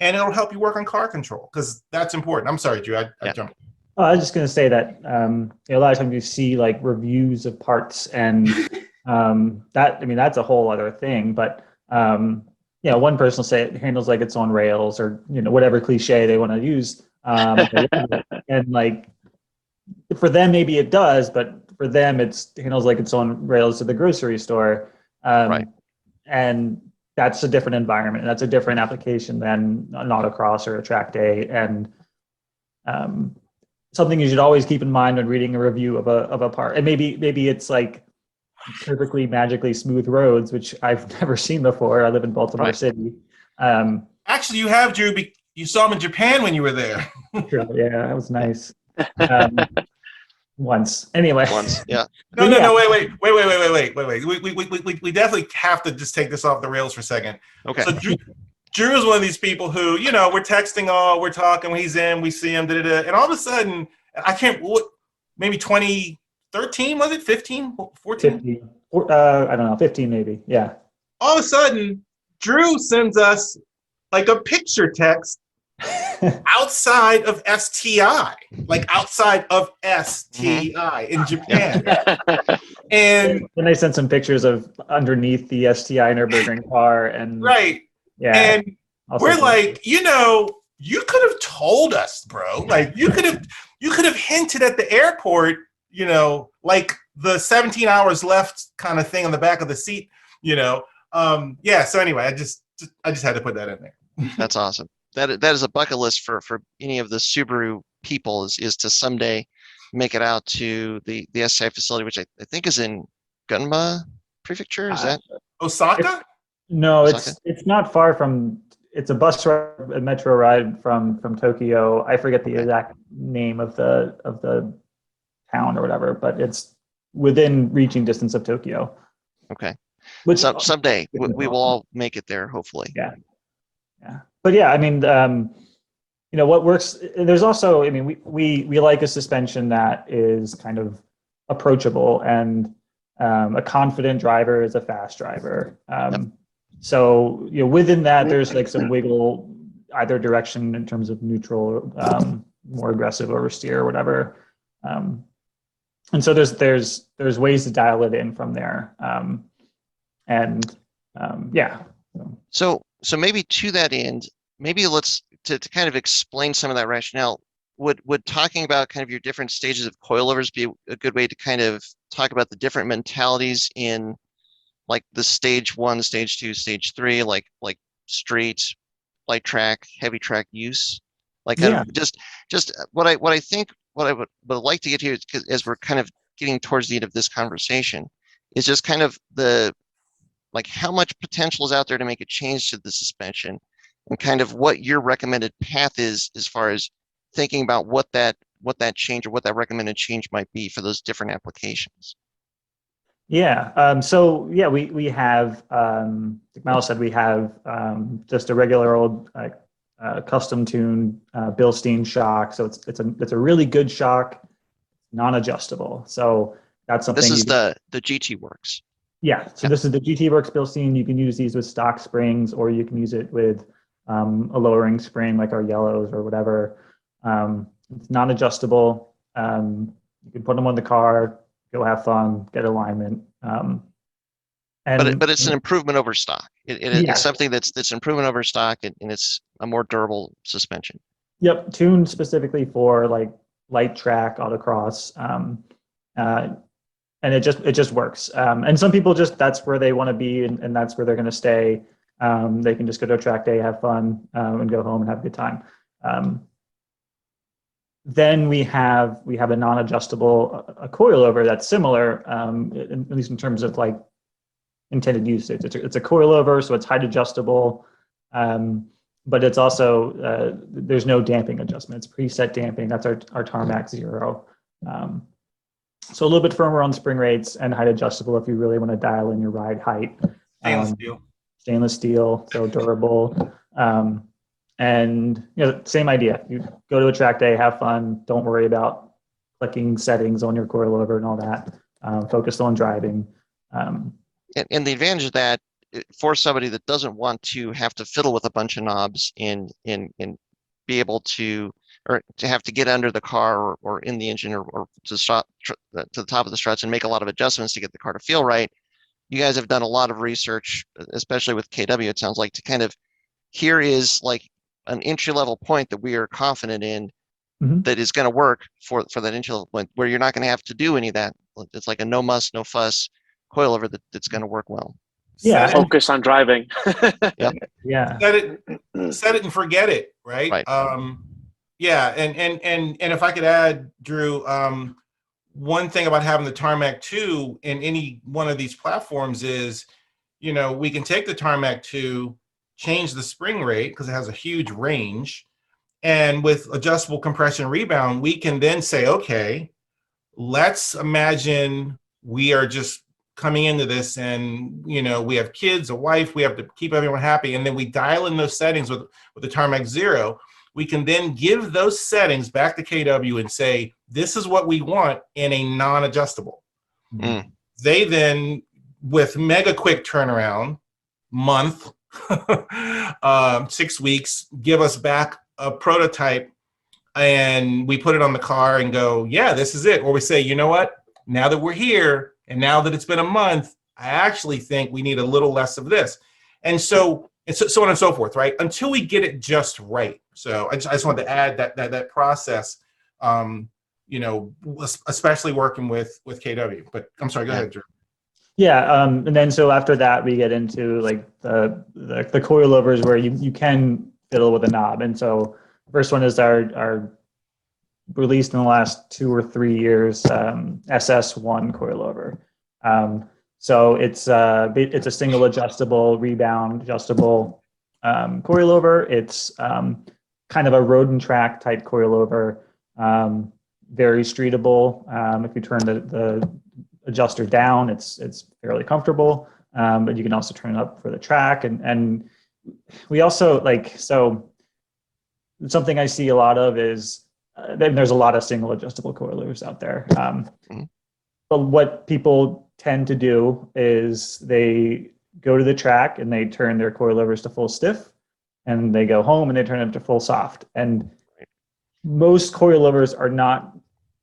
and it'll help you work on car control, because that's important. I'm sorry, Drew. I jumped. I was just going to say that a lot of times you see like reviews of parts, and that's a whole other thing. But one person will say it handles like it's on rails, or whatever cliche they want to use. And like for them maybe it does, but for them it handles like it's on rails to the grocery store. Right. And that's a different environment. That's a different application than an autocross or a track day. And something you should always keep in mind when reading a review of a part. And maybe it's like perfectly magically smooth roads, which I've never seen before. I live in Baltimore City. Actually, you have, Drew. You saw them in Japan when you were there. True. Yeah, that was nice. Once. Anyway. Yeah. No, wait. We definitely have to just take this off the rails for a second. Okay. So Drew is one of these people who, we're texting we're talking, he's in, we see him, and all of a sudden, maybe 2013, was it? 15? 14? 15. I don't know, 15 maybe, yeah. All of a sudden, Drew sends us like a picture text outside of STI, like outside of STI in Japan. And then they sent some pictures of underneath the STI Nürburgring car, and right. Yeah. And we're like, you could have told us, bro. Like you could have hinted at the airport, like the 17 hours left kind of thing on the back of the seat, So anyway, I just had to put that in there. That's awesome. That is a bucket list for any of the Subaru people is to someday make it out to the STI facility, which I think is in Gunma Prefecture. Is that Osaka? No, it's not far from. It's a bus ride, a metro ride from Tokyo. I forget the exact name of the town or whatever, but it's within reaching distance of Tokyo. Okay. Which someday we will all make it there, hopefully. Yeah. But yeah, I mean, what works. There's also, I mean, we like a suspension that is kind of approachable, and a confident driver is a fast driver. So within that, there's like some wiggle either direction in terms of neutral, more aggressive oversteer or whatever. And so there's ways to dial it in from there. So maybe to that end, maybe let's to kind of explain some of that rationale. Would talking about kind of your different stages of coilovers be a good way to kind of talk about the different mentalities in like the stage 1, stage 2, stage 3, like street, light track, heavy track use? Like kind of just what I would like to get here, as we're kind of getting towards the end of this conversation, is just kind of like how much potential is out there to make a change to the suspension, and kind of what your recommended path is as far as thinking about what that change or what that recommended change might be for those different applications. Yeah. So yeah, we have, like Myles said, we have just a regular old custom tuned Bilstein shock. So it's a really good shock, non-adjustable. So that's something. This is the GT Works. Yeah. So this is the GT Works Bilstein. You can use these with stock springs, or you can use it with a lowering spring like our yellows or whatever. It's non-adjustable. You can put them on the car, go have fun, get alignment. But it's an improvement over stock. It's something that's improvement over stock, and it's a more durable suspension. Yep, tuned specifically for like light track, autocross, and it just works. And some people that's where they want to be, and that's where they're going to stay. They can just go to a track day, have fun, and go home and have a good time. Then we have a non-adjustable a coilover that's similar, at least in terms of like intended usage. It's a coilover, so it's height adjustable, but it's also there's no damping adjustment. It's preset damping. That's our Tarmac 0. So a little bit firmer on spring rates and height adjustable if you really want to dial in your ride height. Stainless steel, so durable. And same idea. You go to a track day, have fun. Don't worry about clicking settings on your coilover and all that. Focus on driving. And the advantage of that for somebody that doesn't want to have to fiddle with a bunch of knobs and be able to, or to have to get under the car or in the engine or to stop to the top of the struts and make a lot of adjustments to get the car to feel right. You guys have done a lot of research, especially with KW. It sounds like to kind of here is like an entry-level point that we are confident in that is going to work for that entry-level point where you're not going to have to do any of that. It's like a no muss, no fuss coilover that's going to work well. Yeah. Focus on driving. Yep. Yeah. Set it and forget it. Right. Yeah. And if I could add, Drew, one thing about having the Tarmac 2 in any one of these platforms is, we can take the Tarmac 2, change the spring rate because it has a huge range. And with adjustable compression rebound, we can then say, okay, let's imagine we are just coming into this and, we have kids, a wife, we have to keep everyone happy. And then we dial in those settings with the Tarmac 0. We can then give those settings back to KW and say, this is what we want in a non-adjustable. They then, with mega quick turnaround, month, 6 weeks, give us back a prototype and we put it on the car and go, yeah, this is it. Or we say, you know what? Now that we're here and now that it's been a month, I actually think we need a little less of this. And so on and so forth, right? Until we get it just right. So I just wanted to add that process, especially working with KW. But I'm sorry, go ahead, Drew. Yeah, and then so after that we get into like the coilovers where you can fiddle with a knob. And so first one is our released in the last 2 or 3 years SS1 coilover. So it's a single adjustable rebound adjustable coilover. It's kind of a road and track type coilover, very streetable. If you turn the adjuster down, it's fairly comfortable, but you can also turn it up for the track. And we also so something I see a lot of is there's a lot of single adjustable coilovers out there. But what people tend to do is they go to the track and they turn their coilovers to full stiff, and they go home and they turn them to full soft. And most coilovers are not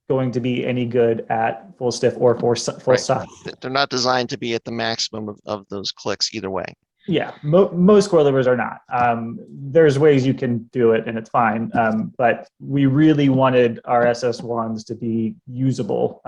going to be any good at full stiff or full soft. They're not designed to be at the maximum of those clicks either way. Yeah, most coilovers are not. There's ways you can do it and it's fine, but we really wanted our SS1s to be usable.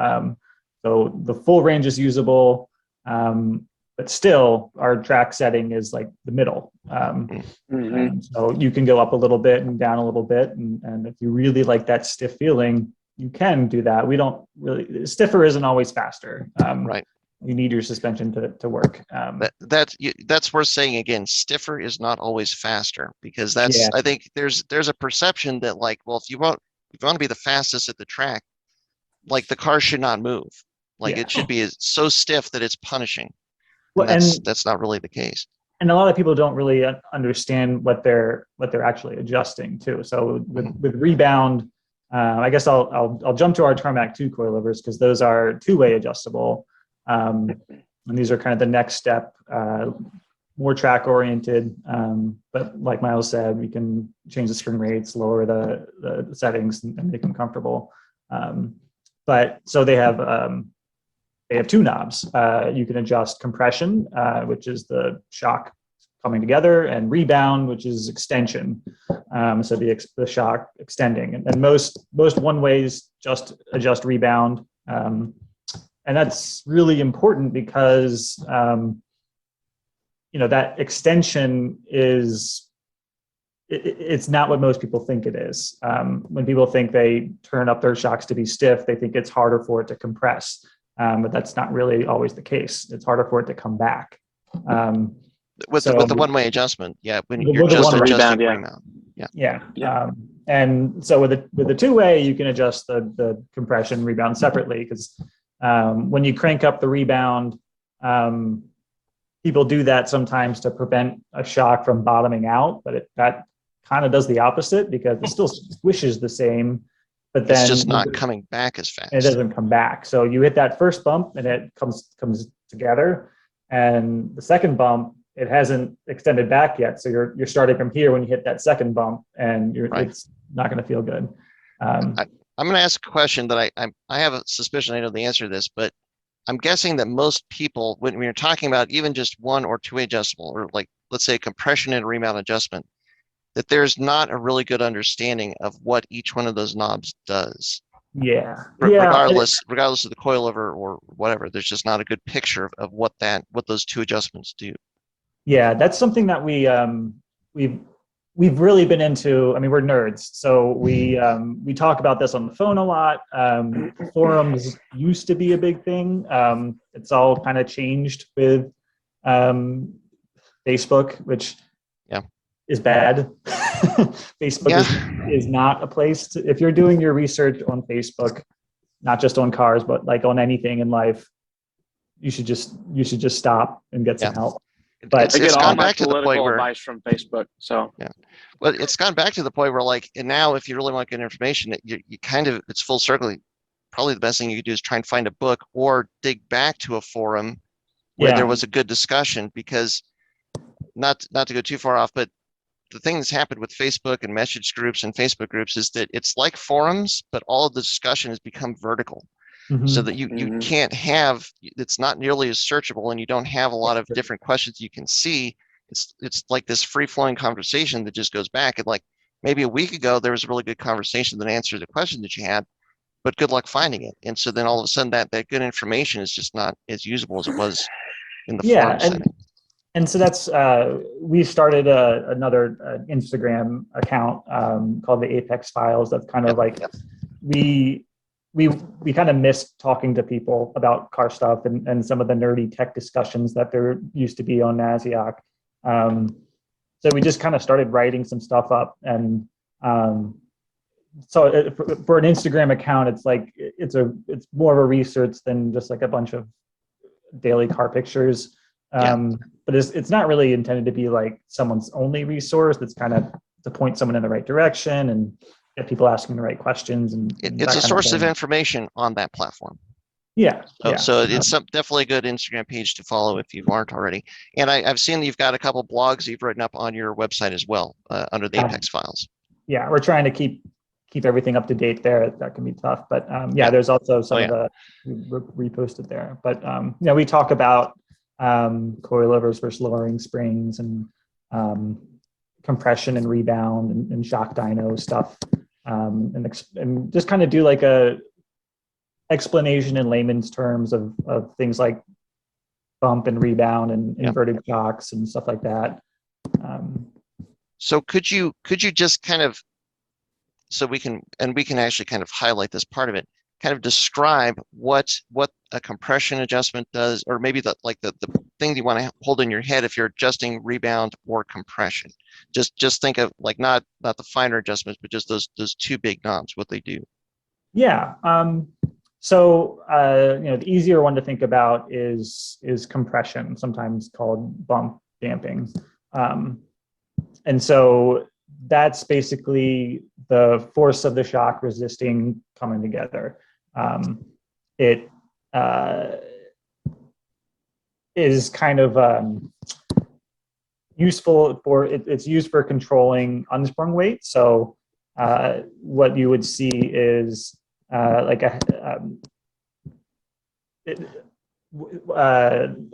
So the full range is usable, but still our track setting is like the middle. So you can go up a little bit and down a little bit, and if you really like that stiff feeling, you can do that. We don't really, stiffer isn't always faster. Right. You need your suspension to work. That's worth saying again. Stiffer is not always faster, because I think there's a perception that if you want to be the fastest at the track, like the car should not move. It should be so stiff that it's punishing. Well, that's not really the case. And a lot of people don't really understand what they're actually adjusting to. So with rebound, I guess I'll jump to our Tarmac 2 coilovers, because those are two-way adjustable. And these are kind of the next step, more track oriented. But like Myles said, we can change the spring rates, lower the settings, and make them comfortable. But so they have 2 knobs. You can adjust compression, which is the shock coming together, and rebound, which is extension. So the shock extending, and most one ways just adjust rebound. And that's really important because, that extension it's not what most people think it is. When people think they turn up their shocks to be stiff, they think it's harder for it to compress. But that's not really always the case. It's harder for it to come back. With the one-way adjustment, when you're just adjusting rebound. And so with the two-way, you can adjust the compression rebound separately, because when you crank up the rebound, people do that sometimes to prevent a shock from bottoming out, but that kind of does the opposite, because it still swishes the same, but then it's just not coming back as fast. It doesn't come back. So you hit that first bump and it comes together, and the second bump, it hasn't extended back yet. So you're starting from here when you hit that second bump, and it's not going to feel good. I'm going to ask a question that I have a suspicion I know the answer to this, but I'm guessing that most people, when you're talking about even just one or two-way adjustable, or let's say compression and rebound adjustment, that there's not a really good understanding of what each one of those knobs does. Regardless of the coilover or whatever, there's just not a good picture of what those two adjustments do. Yeah, that's something that we've really been into. I mean, we're nerds, so we talk about this on the phone a lot. Forums used to be a big thing. It's all kind of changed with Facebook, which is bad. Facebook is not a place if you're doing your research on Facebook, not just on cars, but on anything in life. You should just stop and get some help. But I get all my political advice from Facebook. So well, it's gone back to the point where and now if you really want good information, you kind of, it's full circle. Probably the best thing you could do is try and find a book or dig back to a forum where there was a good discussion, because not to go too far off, but the thing that's happened with Facebook and message groups and Facebook groups is that it's like forums, but all of the discussion has become vertical. So that you can't have, it's not nearly as searchable, and you don't have a lot of different questions you can see. It's like this free-flowing conversation that just goes back. And like maybe a week ago, there was a really good conversation that answered the question that you had, but good luck finding it. And so then all of a sudden that good information is just not as usable as it was in the forum setting. And so that's, we started another Instagram account called the Apex Files. That's kind of like, we kind of miss talking to people about car stuff and some of the nerdy tech discussions that there used to be on NASIOC. So we just kind of started writing some stuff up. And so for an Instagram account, it's like, it's more of a research than just like a bunch of daily car pictures. But it's not really intended to be like someone's only resource. It's kind of to point someone in the right direction and get people asking the right questions. And it's a source of information on that platform. So it's definitely a good Instagram page to follow if you aren't already. And I've seen that you've got a couple blogs you've written up on your website as well, under the Apex Files. Yeah, we're trying to keep everything up to date there. That can be tough, but there's also some of the reposted there. But we talk about coilovers versus lowering springs and compression and rebound and shock dyno stuff, and just kind of do like a explanation in layman's terms of things like bump and rebound and inverted shocks and stuff like that. So could you just kind of, so we can actually kind of highlight this part of it, kind of describe what a compression adjustment does, or maybe the thing you want to hold in your head if you're adjusting rebound or compression. Just think of like not the finer adjustments, but just those two big knobs, what they do. Yeah. So the easier one to think about is compression, sometimes called bump damping. And so that's basically the force of the shock resisting coming together. It is kind of useful for it's used for controlling unsprung weight. So what you would see is like a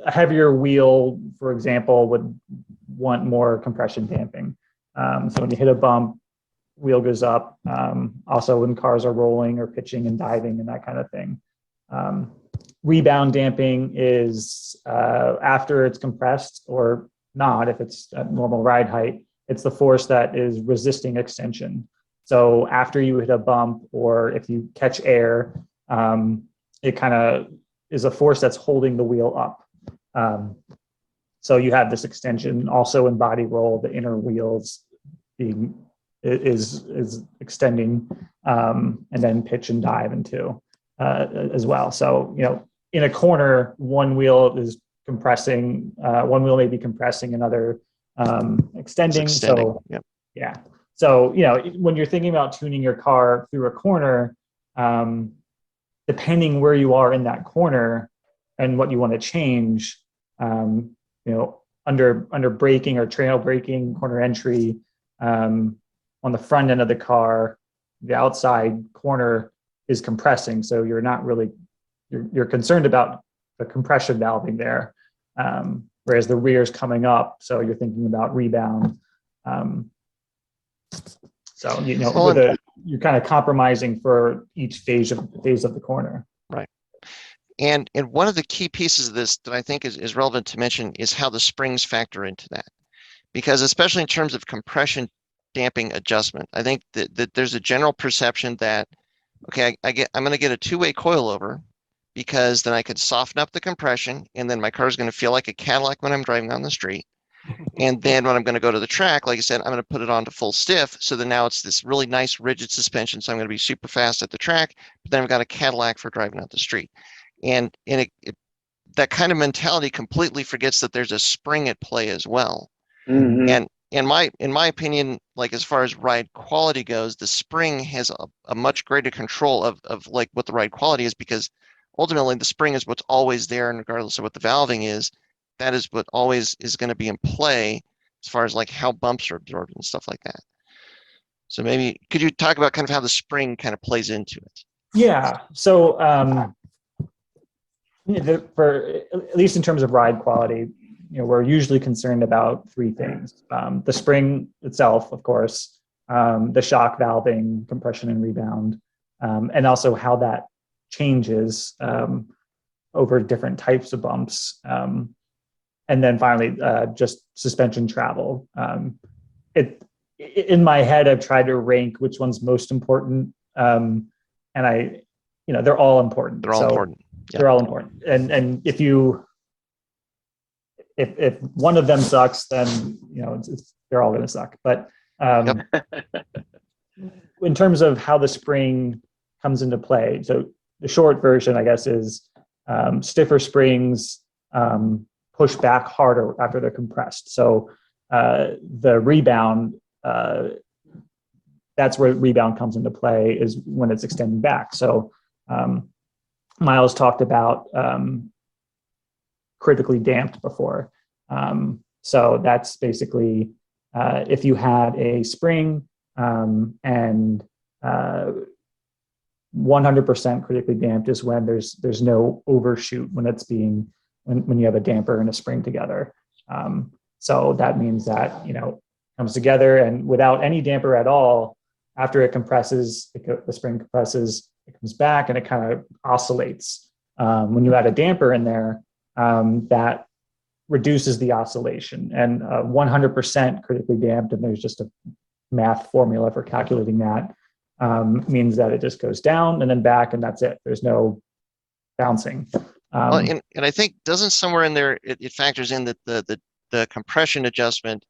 heavier wheel, for example, would want more compression damping. So when you hit a bump, wheel goes up. Also when cars are rolling or pitching and diving and that kind of thing. Rebound damping is after it's compressed or not, if it's at normal ride height, it's the force that is resisting extension. So after you hit a bump or if you catch air, it kind of is a force that's holding the wheel up. So you have this extension also in body roll, the inner wheels is extending, and then pitch and dive into as well. So, in a corner, one wheel is compressing, one wheel may be compressing, another extending. So, yeah. So, when you're thinking about tuning your car through a corner, depending where you are in that corner and what you want to change, under braking or trail braking, corner entry, on the front end of the car, the outside corner is compressing. So you're not really, you're concerned about the compression valving there. Whereas the rear is coming up. So you're thinking about rebound. So, you're kind of compromising for each phase of the corner. Right. And one of the key pieces of this that I think is relevant to mention is how the springs factor into that. Because especially in terms of compression damping adjustment, I think that there's a general perception that, okay, I'm going to get a two-way coilover because then I could soften up the compression and then my car is going to feel like a Cadillac when I'm driving down the street. And then when I'm going to go to the track, like I said, I'm going to put it on to full stiff. So then now it's this really nice rigid suspension. So I'm going to be super fast at the track, but then I've got a Cadillac for driving out the street. And that kind of mentality completely forgets that there's a spring at play as well. Mm-hmm. And in my opinion, like as far as ride quality goes, the spring has a much greater control of like what the ride quality is, because ultimately the spring is what's always there, and regardless of what the valving is, that is what always is going to be in play as far as like how bumps are absorbed and stuff like that. So maybe could you talk about kind of how the spring kind of plays into it? Yeah. So for at least in terms of ride quality, we're usually concerned about three things: the spring itself, of course, the shock valving, compression and rebound, and also how that changes over different types of bumps. And then finally, just suspension travel. In my head, I've tried to rank which one's most important, and they're all important. They're all important. Yeah. They're all important. And if one of them sucks, then they're all going to suck. But in terms of how the spring comes into play, so the short version, I guess, is stiffer springs push back harder after they're compressed. So the rebound, that's where rebound comes into play, is when it's extending back. So Myles talked about critically damped before. So that's basically if you had a spring and 100% critically damped is when there's no overshoot when it's when you have a damper and a spring together. So that means that comes together, and without any damper at all, after it compresses, the spring compresses, it comes back and it kind of oscillates. When you add a damper in there, that reduces the oscillation, and 100% critically damped, and there's just a math formula for calculating that, means that it just goes down and then back, and that's it. There's no bouncing. Well, and I think doesn't somewhere in there it factors in that the compression adjustment,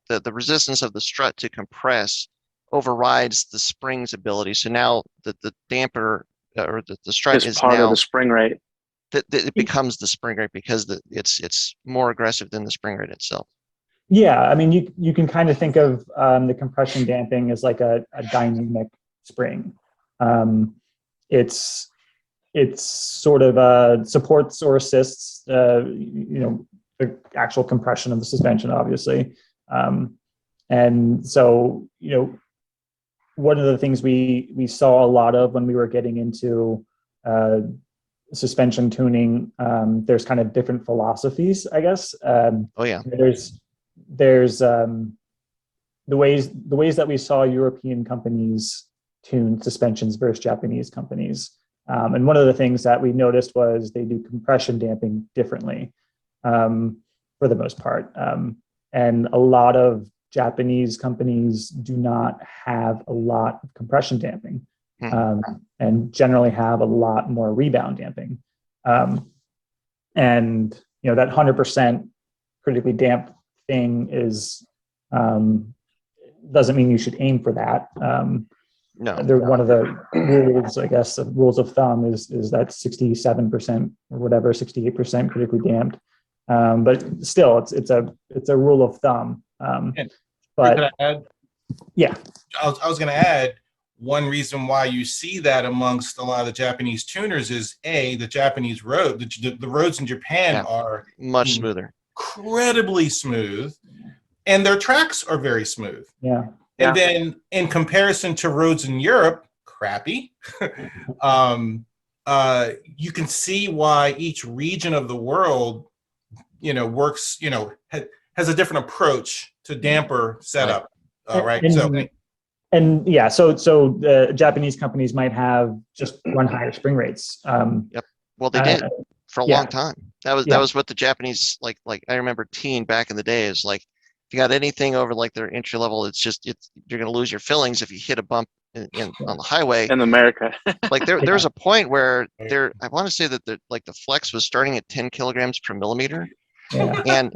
the resistance of the strut to compress overrides the spring's ability. So now the damper or the strut is part now of the spring rate. It becomes the spring rate because it's more aggressive than the spring rate itself. Yeah, I mean, you can kind of think of the compression damping as like a dynamic spring. It's sort of supports or assists, the actual compression of the suspension, obviously. And so, one of the things we saw a lot of when we were getting into suspension tuning, there's kind of different philosophies, I guess. Oh yeah. There's the ways that we saw European companies tune suspensions versus Japanese companies. And one of the things that we noticed was they do compression damping differently, for the most part. And a lot of Japanese companies do not have a lot of compression damping, and generally have a lot more rebound damping. And that 100% critically damped thing is doesn't mean you should aim for that. No. One of the rules, I guess, the rules of thumb is that 67% or whatever, 68% critically damped. But still, it's a rule of thumb. But yeah, I was going to add, one reason why you see that amongst a lot of the Japanese tuners is the Japanese road. The roads in Japan are much smoother, incredibly smooth, and their tracks are very smooth. Yeah. And then in comparison to roads in Europe, crappy. You can see why each region of the world, works, has a different approach to damper setup, right? So the Japanese companies might have just run higher spring rates. Yep. Well, they did for a long time. That was what the Japanese like. I remember Teen back in the day is like, if you got anything over like their entry level, you're going to lose your fillings if you hit a bump on the highway. In America, like there's a point where I want to say that the flex was starting at 10 kilograms per millimeter, and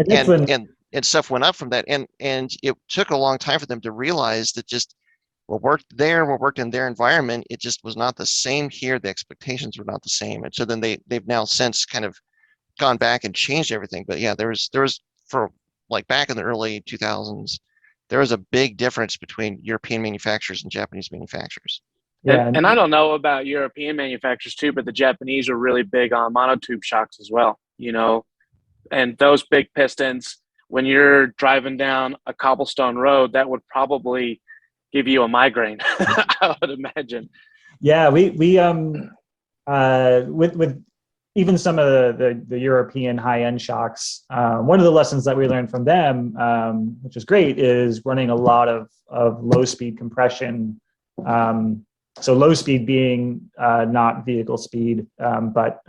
stuff went up from that, and it took a long time for them to realize that just what worked in their environment, it just was not the same here. The expectations were not the same, and so then they've now since kind of gone back and changed everything. But yeah, there was for like back in the early 2000s, there was a big difference between European manufacturers and Japanese manufacturers. Yeah, and I don't know about European manufacturers too, but the Japanese are really big on monotube shocks as well, and those big pistons, when you're driving down a cobblestone road, that would probably give you a migraine, I would imagine. Yeah, we with even some of the European high-end shocks, one of the lessons that we learned from them, which is great, is running a lot of low-speed compression. So low speed being not vehicle speed, but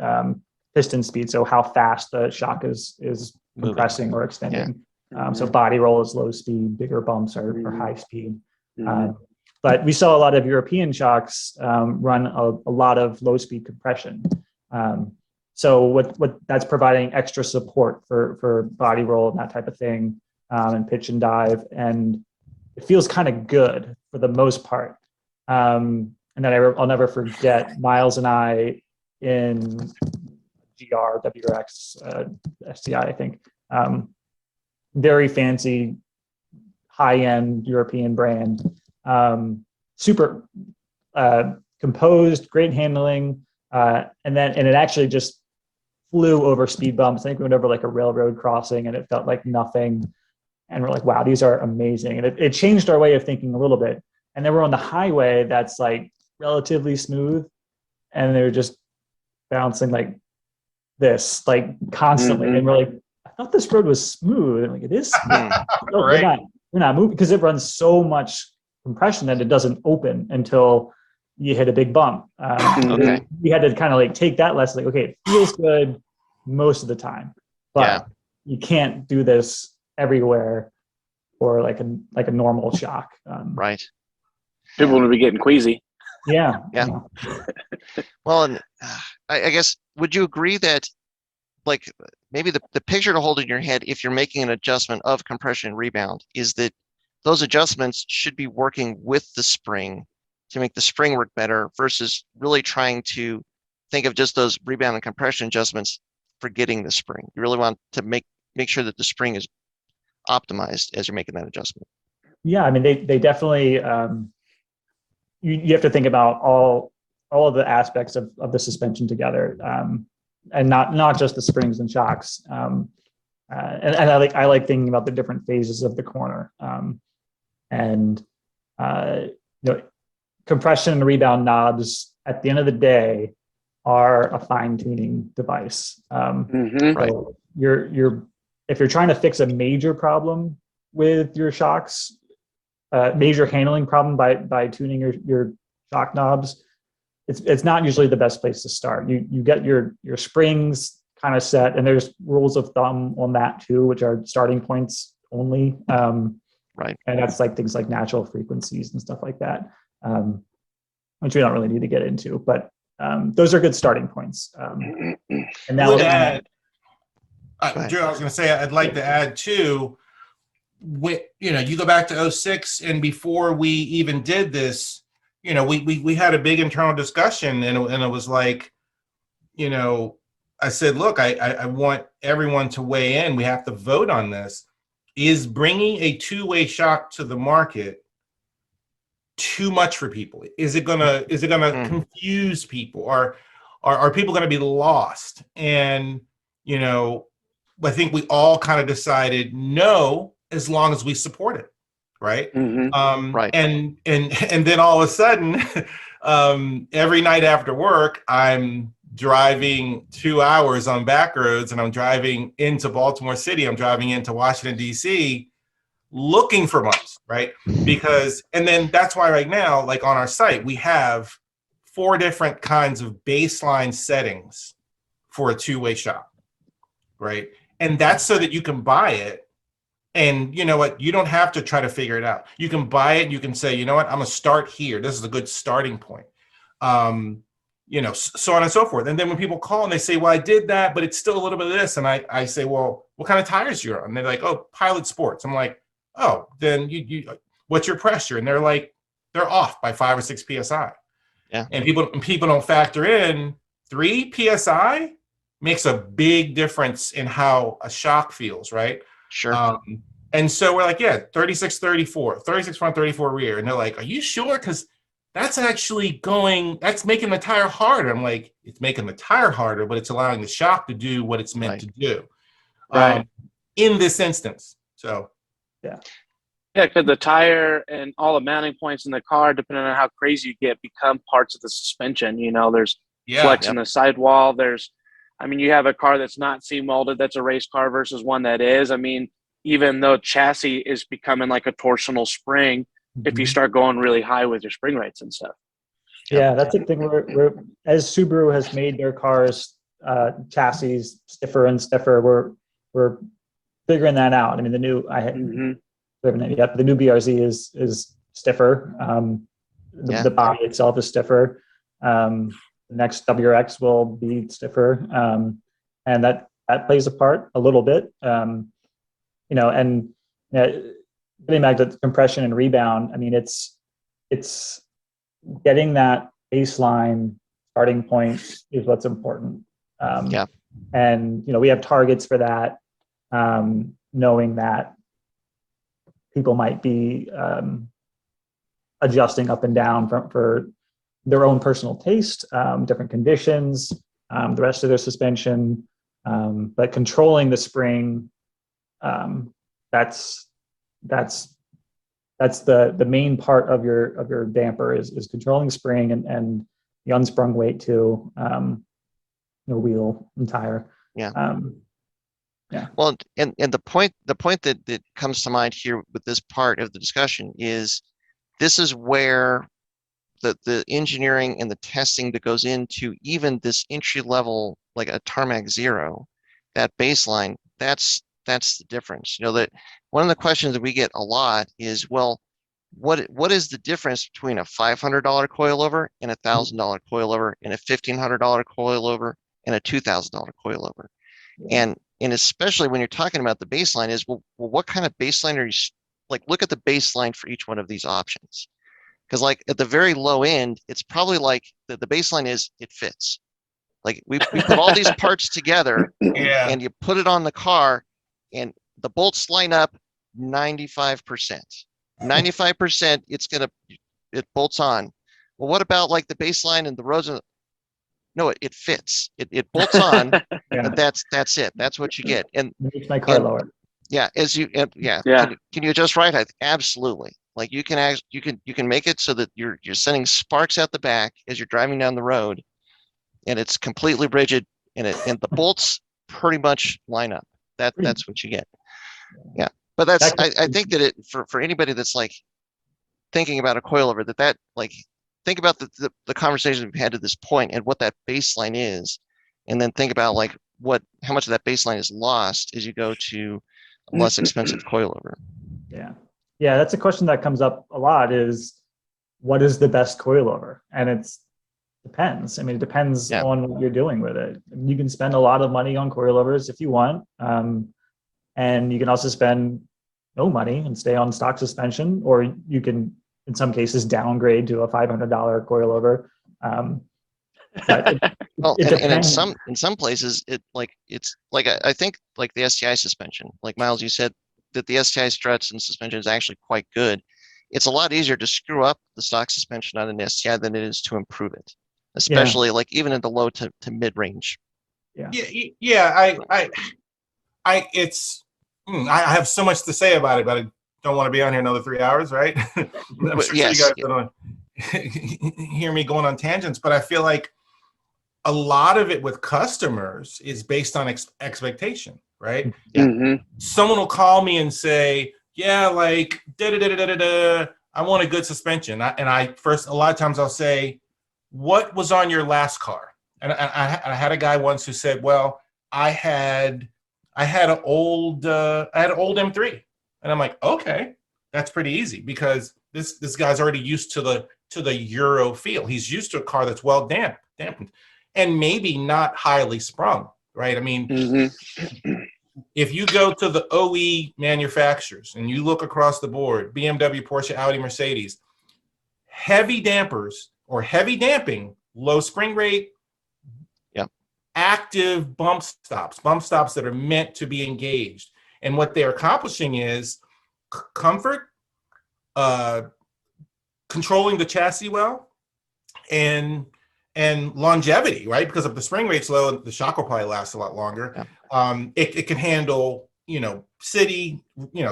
piston speed. So how fast the shock is compressing or extending. Yeah. So body roll is low speed, bigger bumps are high speed. But we saw a lot of European shocks run a lot of low speed compression. So what that's providing extra support for body roll and that type of thing, and pitch and dive, and it feels kind of good for the most part. And then I'll never forget Myles and I in WRX STI, I think. Very fancy, high-end European brand. Super composed, great handling, and it actually just flew over speed bumps. I think we went over like a railroad crossing, and it felt like nothing. And we're like, wow, these are amazing. And it changed our way of thinking a little bit. And then we're on the highway that's like relatively smooth, and they're just bouncing like this, like constantly. And we're like, I thought this road was smooth. And like, it is smooth. No, Right. we're not moving because it runs so much compression that it doesn't open until you hit a big bump. Okay. We had to kind of like take that lesson, like, okay, it feels good most of the time, but you can't do this everywhere or like a normal shock. Right. People will be getting queasy. Yeah. Well, and I guess, would you agree that, like, maybe the picture to hold in your head if you're making an adjustment of compression and rebound is that those adjustments should be working with the spring to make the spring work better versus really trying to think of just those rebound and compression adjustments, forgetting the spring. You really want to make sure that the spring is optimized as you're making that adjustment. Yeah, I mean, they definitely, you have to think about all of the aspects of the suspension together, and not just the springs and shocks. And I like thinking about the different phases of the corner. Compression and rebound knobs at the end of the day are a fine tuning device. Right. So if you're trying to fix a major problem with your shocks, major handling problem by tuning your shock knobs, it's not usually the best place to start. You get your springs kind of set, and there's rules of thumb on that too, which are starting points only. Right. And that's like things like natural frequencies and stuff like that, which we don't really need to get into, but those are good starting points. And now Drew, I was going to say, I'd like to add too, you go back to 2006, and before we even did this, we had a big internal discussion, and it was like, I said, look, I want everyone to weigh in. We have to vote on this. Is bringing a two-way shock to the market too much for people? Is it gonna confuse people? Are people gonna be lost? And I think we all kind of decided no, as long as we support it, right? Right. And then all of a sudden, every night after work, I'm driving 2 hours on back roads, and I'm driving into Baltimore City. I'm driving into Washington, D.C., looking for bumps, right? And then that's why right now, like on our site, we have 4 different kinds of baseline settings for a two-way shock, right? And that's so that you can buy it, and you know what? You don't have to try to figure it out. You can buy it, and you can say, you know what? I'm gonna start here. This is a good starting point. So on and so forth. And then when people call and they say, well, I did that, but it's still a little bit of this. And I say, well, what kind of tires you're on? And they're like, oh, Pilot Sports. I'm like, oh, then you what's your pressure? And they're like, they're off by 5 or 6 PSI. Yeah. And people don't factor in 3 PSI makes a big difference in how a shock feels, right? Sure. And so we're like, yeah, 36, 34, 36 front, 34 rear. And they're like, are you sure? Because that's making the tire harder. I'm like, it's making the tire harder, but it's allowing the shock to do what it's meant to do. Right. in this instance. So yeah, because the tire and all the mounting points in the car, depending on how crazy you get, become parts of the suspension. There's flex in the sidewall. You have a car that's not seam welded, that's a race car, versus one that is. Even though chassis is becoming like a torsional spring, if you start going really high with your spring rates and stuff. Yeah, that's the thing. We're as Subaru has made their cars chassis stiffer and stiffer. We're figuring that out. The new the new BRZ is stiffer. The body itself is stiffer. The next WRX will be stiffer, and that plays a part a little bit. Getting back to compression and rebound, it's getting that baseline starting point is what's important. And we have targets for that, knowing that people might be adjusting up and down for their own personal taste, different conditions, the rest of their suspension, but controlling the spring, that's the main part of your damper is controlling spring and the unsprung weight too, wheel and tire. Well, and the point that comes to mind here with this part of the discussion is this is where the engineering and the testing that goes into even this entry level, like a Tarmac Zero, that baseline, that's the difference. That one of the questions that we get a lot is, well, what is the difference between a $500 coilover and a $1,000 coilover and a $1,500 coilover and a $2,000 coilover? And especially when you're talking about the baseline is, well, what kind of baseline are you, look at the baseline for each one of these options. Because at the very low end, it's probably the baseline is it fits. We put all these parts together and you put it on the car and the bolts line up 95%. 95%, it bolts on. Well, what about the baseline and the rows? No, it fits. It bolts on, and that's it. That's what you get. And makes my car lower. Yeah, Can you adjust right height? Absolutely. You can make it so that you're sending sparks out the back as you're driving down the road, and it's completely rigid, and the bolts pretty much line up. That's what you get. Yeah, but I think that for anybody that's thinking about a coilover, that think about the conversations we've had to this point and what that baseline is, and then think about how much of that baseline is lost as you go to a less expensive coilover. Yeah, that's a question that comes up a lot is, what is the best coilover? And it depends. It depends on what you're doing with it. You can spend a lot of money on coilovers if you want. And you can also spend no money and stay on stock suspension, or you can, in some cases, downgrade to a $500 coilover. In some places, I think the STI suspension, Myles, you said that the STI struts and suspension is actually quite good. It's a lot easier to screw up the stock suspension on an STI than it is to improve it, especially even in the low to mid range. I have so much to say about it, but I don't want to be on here another 3 hours, right? I'm sure you guys don't hear me going on tangents, but I feel like a lot of it with customers is based on expectation, right? Someone will call me and say, I want a good suspension. A lot of times I'll say, what was on your last car? And I had a guy once who said, well, I had an old M3. And I'm like, okay, that's pretty easy, because this guy's already used to the Euro feel. He's used to a car that's well dampened and maybe not highly sprung, right? If you go to the OE manufacturers and you look across the board, BMW, Porsche, Audi, Mercedes, heavy dampers or heavy damping, low spring rate, active bump stops that are meant to be engaged. And what they're accomplishing is comfort, controlling the chassis well, and longevity, right? Because if the spring rate's low, the shock will probably last a lot longer. It can handle city,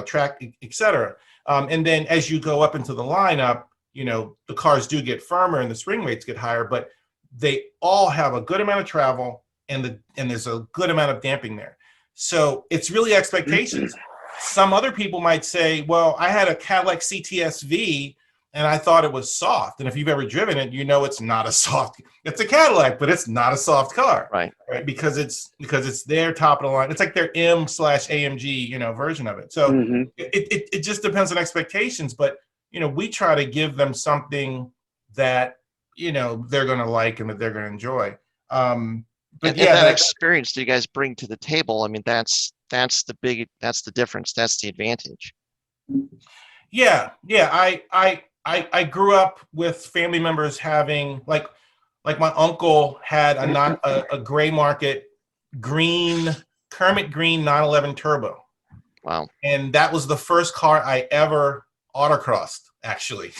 track, etc. And then as you go up into the lineup, the cars do get firmer and the spring rates get higher, but they all have a good amount of travel and there's a good amount of damping there. So it's really expectations. Some other people might say, well, I had a Cadillac CTS-V and I thought it was soft. And if you've ever driven it, it's not a soft. It's a Cadillac, but it's not a soft car, right? Because it's their top of the line. It's like their M/AMG, version of it. So it just depends on expectations. But we try to give them something that they're going to like and that they're going to enjoy. But that experience that you guys bring to the table, I mean, that's the difference. That's the advantage. Yeah. I grew up with family members having like my uncle had a gray market Kermit green 911 turbo. Wow. And that was the first car I ever autocrossed, actually.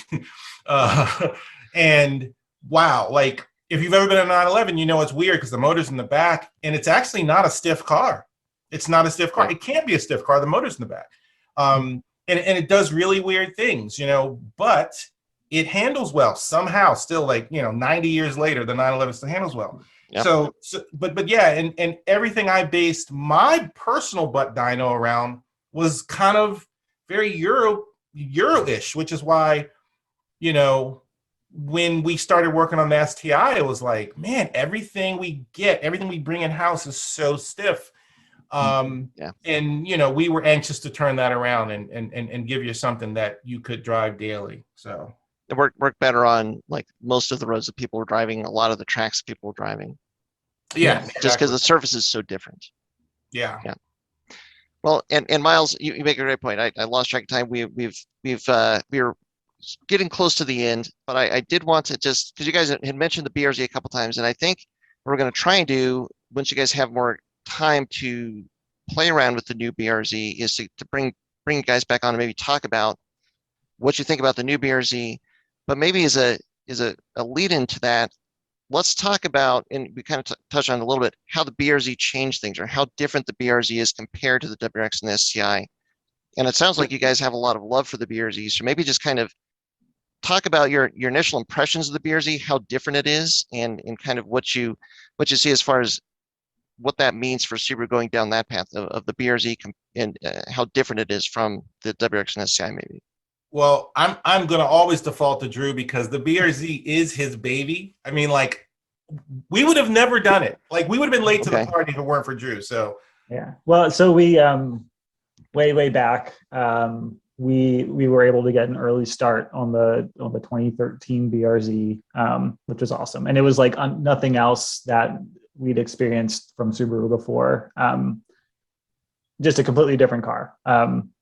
And wow, like if you've ever been in a 911, it's weird because the motor's in the back and it's actually not a stiff car. It's not a stiff car. It can't be a stiff car. The motor's in the back. And it does really weird things, but it handles well somehow still, 90 years later, the 911 still handles well. Yep. So but yeah, and everything I based my personal butt dyno around was kind of very Euro-ish, which is why, when we started working on the STI, it was like, man, everything we bring in house is so stiff. And we were anxious to turn that around and give you something that you could drive daily. So it worked better on like most of the roads that people were driving, a lot of the tracks people were driving. Yeah, exactly. Just because the surface is so different. Yeah. Well, and Myles, you make a great point. I lost track of time. We're getting close to the end, but I did want to just, because you guys had mentioned the BRZ a couple times, and I think what we're going to try and do once you guys have more time to play around with the new BRZ is to bring you guys back on and maybe talk about what you think about the new BRZ, but maybe as a lead into that, let's talk about, and we kind of touched on it a little bit, how the BRZ changed things or how different the BRZ is compared to the WRX and STI. And it sounds like you guys have a lot of love for the BRZ, so maybe just kind of talk about your initial impressions of the BRZ, how different it is, and kind of what you see as far as what that means for Subaru going down that path of the BRZ and how different it is from the WRX and STI maybe. Well, I'm going to always default to Drew because the BRZ is his baby. I mean, like, we would have never done it. Like, we would have been late to the party if it weren't for Drew. So yeah. Well, so we way back, we were able to get an early start on the 2013 BRZ, which was awesome, and it was like nothing else that we'd experienced from Subaru before. Just a completely different car,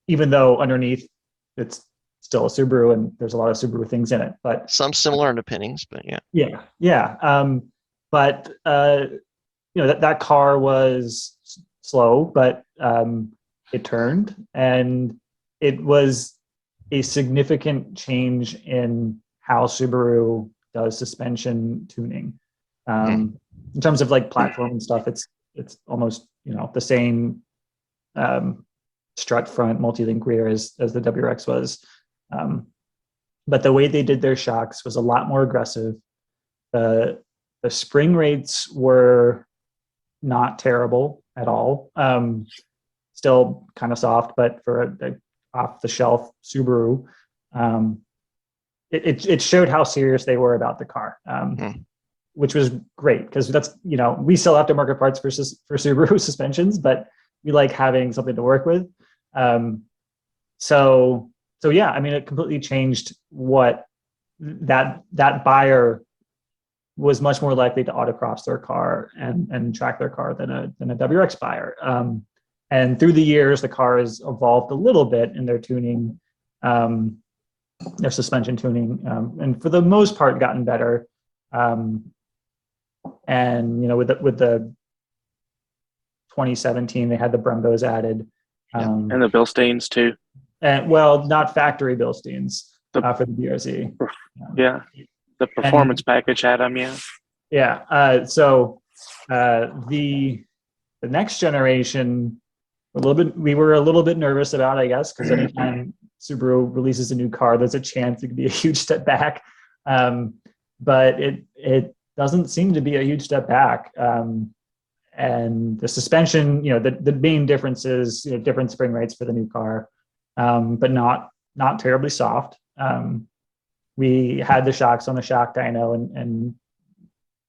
even though underneath it's still a Subaru and there's a lot of Subaru things in it, but some similar underpinnings, but but that car was slow, but it turned, and it was a significant change in how Subaru does suspension tuning. In terms of like platform and stuff, it's almost the same strut front multi-link rear as the WRX was, but the way they did their shocks was a lot more aggressive. The spring rates were not terrible at all. Still kind of soft, but for a off-the-shelf Subaru, it showed how serious they were about the car, which was great because that's we sell aftermarket parts for Subaru suspensions, but we like having something to work with. So yeah, I mean, it completely changed what that buyer was much more likely to autocross their car and track their car than a WRX buyer. And through the years, the car has evolved a little bit in their tuning, their suspension tuning, and for the most part gotten better. And with the 2017, they had the Brembos added, and the Bilsteins too. And well, not factory Bilsteins for the BRZ. Yeah, the performance package had them. Yeah. So the next generation we were a little bit nervous about, I guess, because anytime Subaru releases a new car, there's a chance it could be a huge step back. But it doesn't seem to be a huge step back. And the suspension, the main difference is different spring rates for the new car, but not terribly soft. We had the shocks on the shock dyno and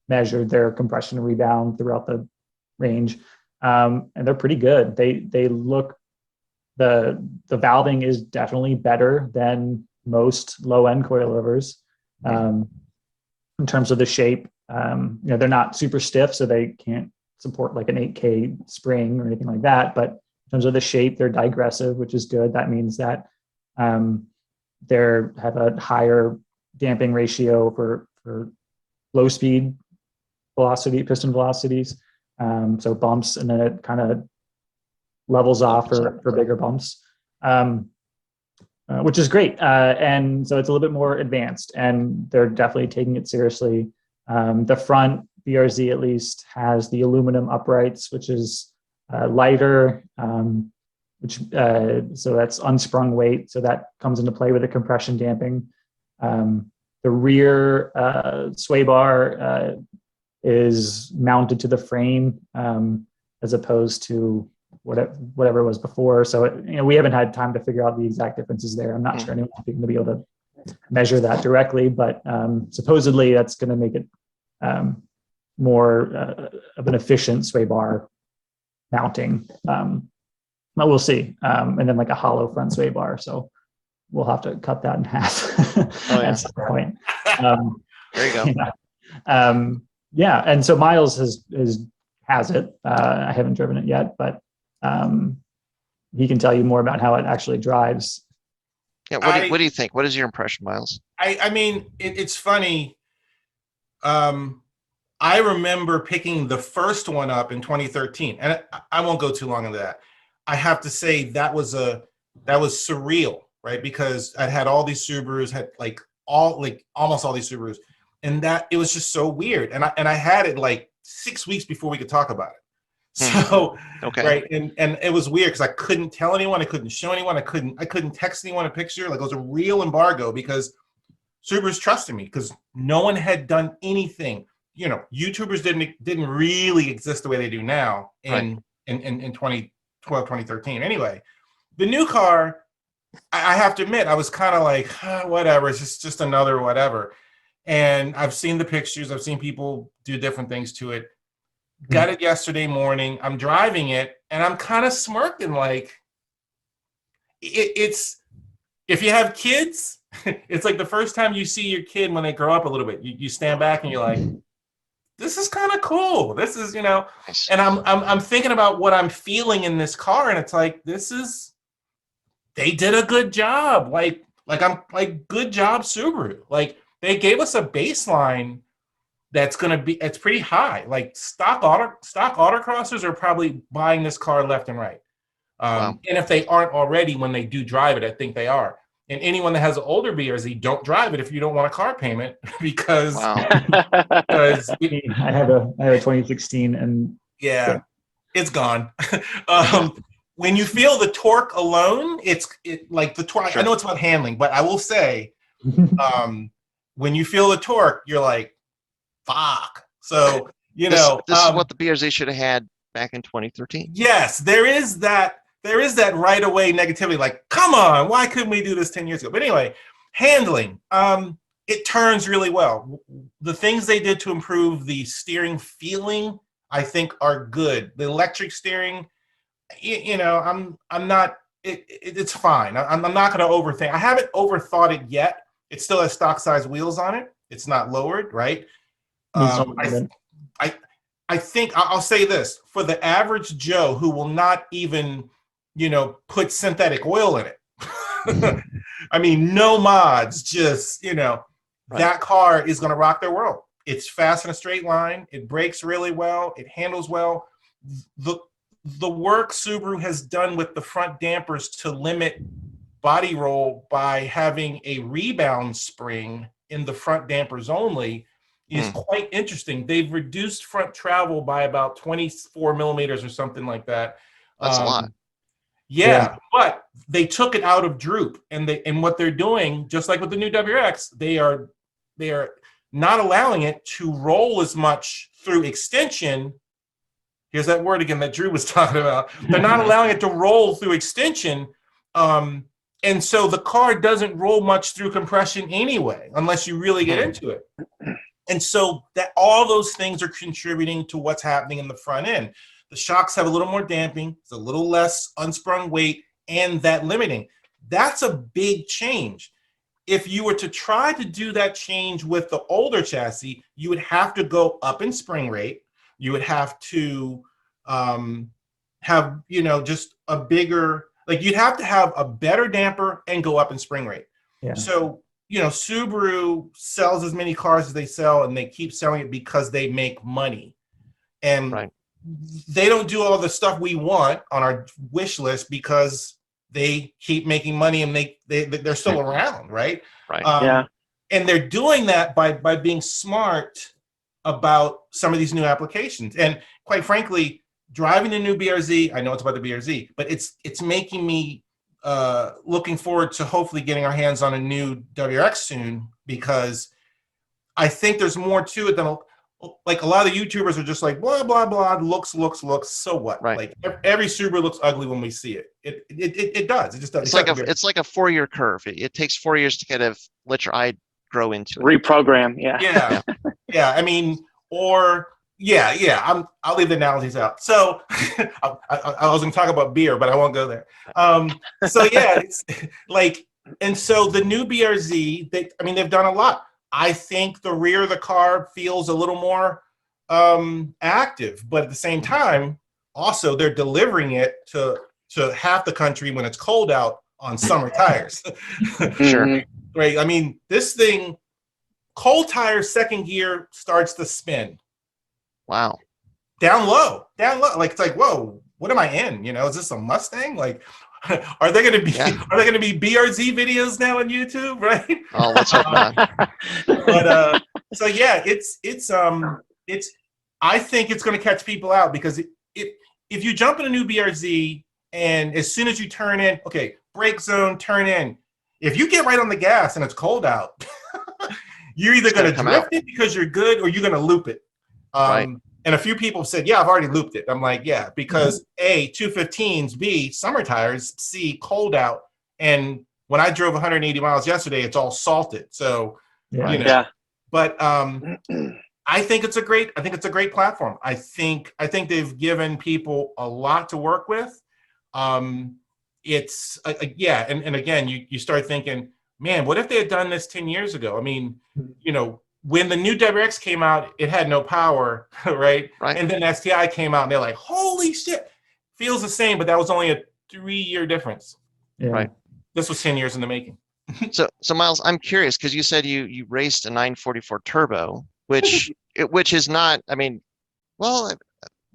measured their compression and rebound throughout the range. And they're pretty good. They look, the valving is definitely better than most low-end coilovers. In terms of the shape, they're not super stiff, so they can't support like an 8K spring or anything like that. But in terms of the shape, they're digressive, which is good. That means that they have a higher damping ratio for low speed piston velocities. So bumps, and then it kind of levels off for bigger bumps, which is great. And so it's a little bit more advanced, and they're definitely taking it seriously. The front BRZ at least has the aluminum uprights, which is lighter, so that's unsprung weight. So that comes into play with the compression damping. The rear sway bar is mounted to the frame as opposed to whatever it was before. So we haven't had time to figure out the exact differences there. I'm not sure anyone's going to be able to measure that directly, but supposedly that's going to make it more of an efficient sway bar mounting. But we'll see. And then like a hollow front sway bar. So we'll have to cut that in half at some point. There you go. Yeah. And so Myles has it. I haven't driven it yet, but he can tell you more about how it actually drives. Yeah. What do you think? What is your impression, Myles? I mean, it's funny. I remember picking the first one up in 2013, and I won't go too long into that. I have to say that was surreal, right? Because I had all these Subarus, almost all these Subarus, and that it was just so weird. And I had it like 6 weeks before we could talk about it. So okay, right, and it was weird because I couldn't tell anyone, I couldn't show anyone, I couldn't text anyone a picture. Like, it was a real embargo because Subarus trusted me because no one had done anything. YouTubers didn't really exist the way they do now in 2012, 2013. Anyway, the new car, I have to admit, I was kind of like, whatever, it's just another whatever. And I've seen the pictures, I've seen people do different things to it. Got it yesterday morning. I'm driving it, and I'm kind of smirking like, it's if you have kids, it's like the first time you see your kid when they grow up a little bit. You stand back and you're like, this is kind of cool. This is, nice. And I'm thinking about what I'm feeling in this car, and it's like, they did a good job. Like I'm like, good job, Subaru. Like, they gave us a baseline it's pretty high. Like, stock autocrossers are probably buying this car left and right. Wow. And if they aren't already, when they do drive it, I think they are. And anyone that has an older BRZ, don't drive it if you don't want a car payment, because I have a 2016, and yeah, it's gone. When you feel the torque alone, like the torque. Sure. I know it's about handling, but I will say, when you feel the torque, you're like, fuck. So this is what the BRZ should have had back in 2013. Yes, there is that right away negativity, like, come on, why couldn't we do this 10 years ago? But anyway, handling, it turns really well. The things they did to improve the steering feeling, I think, are good. The electric steering, I'm not, it's fine. I'm not going to overthink. I haven't overthought it yet. It still has stock size wheels on it. It's not lowered, right? I think I'll say this, for the average Joe who will not even, put synthetic oil in it. I mean, no mods, just, that car is going to rock their world. It's fast in a straight line. It brakes really well. It handles well. The work Subaru has done with the front dampers to limit body roll by having a rebound spring in the front dampers only is quite interesting. They've reduced front travel by about 24 millimeters or something like that. That's a lot. Yeah, but they took it out of droop, and what they're doing, just like with the new WRX, they are not allowing it to roll as much through extension. Here's that word again that Drew was talking about. They're not allowing it to roll through extension, and so the car doesn't roll much through compression anyway, unless you really get into it. And so that all those things are contributing to what's happening in the front end. The shocks have a little more damping, it's a little less unsprung weight, and that limiting. That's a big change. If you were to try to do that change with the older chassis, you would have to go up in spring rate. You would have to have, just a bigger, you'd have to have a better damper and go up in spring rate. Yeah. So, Subaru sells as many cars as they sell, and they keep selling it because they make money. And they don't do all the stuff we want on our wish list because they keep making money, and they're still around, right? Right. And they're doing that by being smart about some of these new applications. And quite frankly, driving the new BRZ, I know it's about the BRZ, but it's making me looking forward to hopefully getting our hands on a new WRX soon, because I think there's more to it than a lot of the YouTubers are just like blah blah blah, looks. So what? Right. Like every Subaru looks ugly when we see it. It does. It just does. It's like a 4-year curve. It takes 4 years to kind of let your eye grow into it. Reprogram. Yeah. Yeah. I mean, or. Yeah. I'll leave the analogies out. So I was going to talk about beer, but I won't go there. So yeah, it's and so the new BRZ, they've done a lot. I think the rear of the car feels a little more active, but at the same time, also they're delivering it to half the country when it's cold out on summer tires. Sure. Right. I mean, this thing, cold tires, second gear starts to spin. Wow. Down low. It's like, whoa, what am I in? is this a Mustang? Are there going to be BRZ videos now on YouTube? Right. Oh, let's hope not. But so yeah, it's I think it's going to catch people out, because if you jump in a new BRZ and as soon as you turn in, okay, brake zone, turn in. If you get right on the gas and it's cold out, you're either going to drift it because you're good, or you're going to loop it. Right. And a few people said, yeah, I've already looped it. I'm like, yeah, because A, 215s, B, summer tires, C, cold out. And when I drove 180 miles yesterday, it's all salted. So, But I think it's a great platform. I think they've given people a lot to work with. It's and again, you start thinking, man, what if they had done this 10 years ago? I mean, when the new WRX came out, it had no power, right? And then STI came out, and they're like, holy shit, feels the same, but that was only a 3-year difference. Yeah. Right. This was 10 years in the making. So Myles, I'm curious, because you said you raced a 944 turbo, which is not, I mean, well,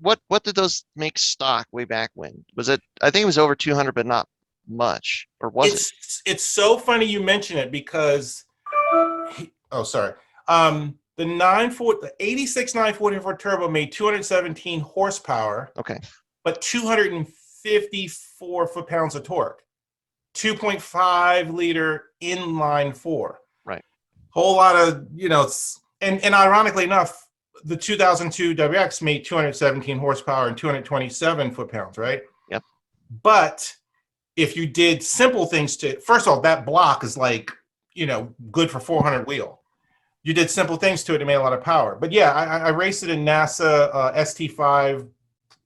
what did those make stock way back when? Was it, I think it was over 200, but not much, or was it? It's so funny you mention it, because, the 86 944 turbo made 217 horsepower. Okay. But 254 foot-pounds of torque. 2.5 liter inline 4. Right. Whole lot of, and ironically enough, the 2002 WRX made 217 horsepower and 227 foot-pounds, right? Yep. But if you did simple things to it, first of all, that block is good for 400 wheel. You did simple things to it, it made a lot of power. But yeah, I raced it in NASA ST5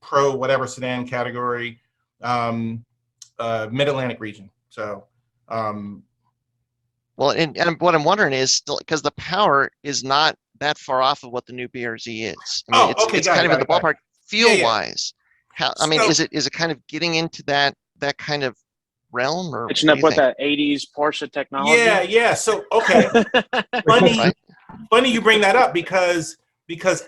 Pro, whatever sedan category, Mid-Atlantic region. So, well, and what I'm wondering is still, because the power is not that far off of what the new BRZ is. I mean, it's kind of in the ballpark feel-wise. How? I mean, is it kind of getting into that kind of realm, or catching up with that 80s Porsche technology? Yeah. So okay, funny you bring that up, because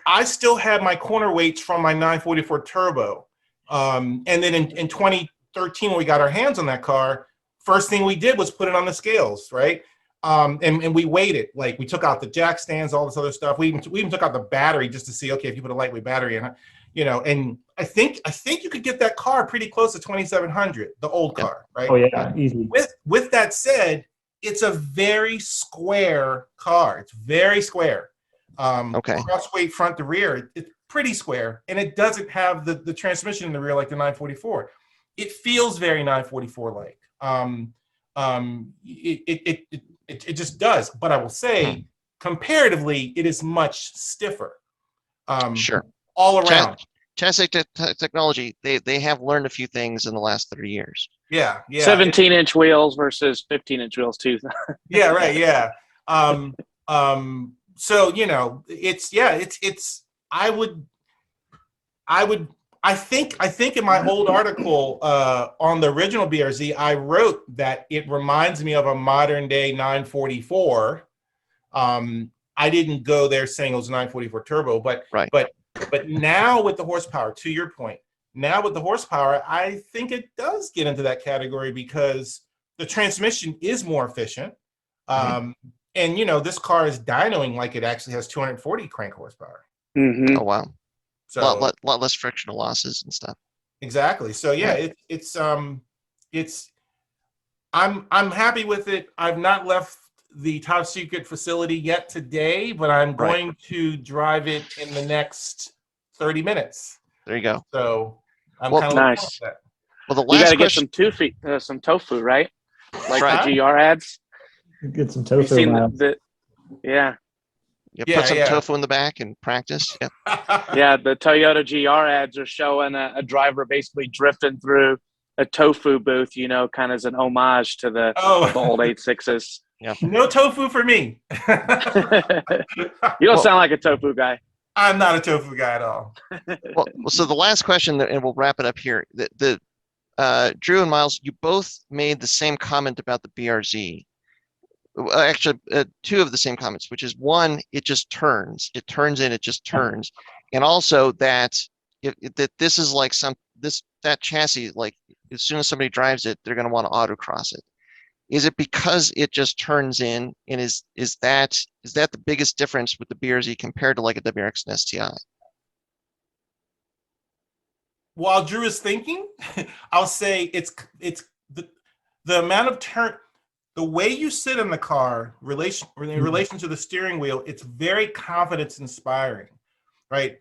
I still have my corner weights from my 944 turbo, and then in 2013 when we got our hands on that car, first thing we did was put it on the scales, right? And we weighed it. We took out the jack stands, all this other stuff. We even took out the battery just to see, okay, if you put a lightweight battery in, and I think you could get that car pretty close to 2,700, the old car, right? Oh yeah, easy. With that said, it's a very square car. It's very square. Cross weight front to rear, it's pretty square, and it doesn't have the transmission in the rear like the 944. It feels very 944 like. It just does. But I will say, comparatively, it is much stiffer. Sure. All around. Chassis technology, they have learned a few things in the last 30 years. Yeah. 17-inch wheels versus 15-inch wheels too. Yeah, right. Yeah. So I think in my old article on the original BRZ, I wrote that it reminds me of a modern day 944. I didn't go there saying it was a 944 turbo, but now with the horsepower, to your point, I think it does get into that category because the transmission is more efficient. And this car is dynoing like it actually has 240 crank horsepower. Oh wow. So lot less frictional losses and stuff. Exactly. So I'm happy with it. I've not left the top secret facility yet today, but I'm going to drive it in the next 30 minutes. There you go. So I'm kind of nice. That. Well, the last question, get some tofu, right? Like right. the GR ads. Get some tofu. Yeah. Put some tofu in the back and practice. Yeah. Yeah, the Toyota GR ads are showing a driver basically drifting through a tofu booth, kind of as an homage to the old 8.6s. Yeah. No tofu for me. You don't sound like a tofu guy. I'm not a tofu guy at all. Well, so the last question, and we'll wrap it up here. Drew and Myles, you both made the same comment about the BRZ. Actually, two of the same comments, which is one, it just turns. It turns in, it just turns. And also that that this is like that chassis, like as soon as somebody drives it, they're going to want to autocross it. Is it because it just turns in, and is that the biggest difference with the BRZ compared to like a WRX and STI? While Drew is thinking, I'll say it's the amount of turn, the way you sit in the car, in relation to the steering wheel, it's very confidence inspiring, right?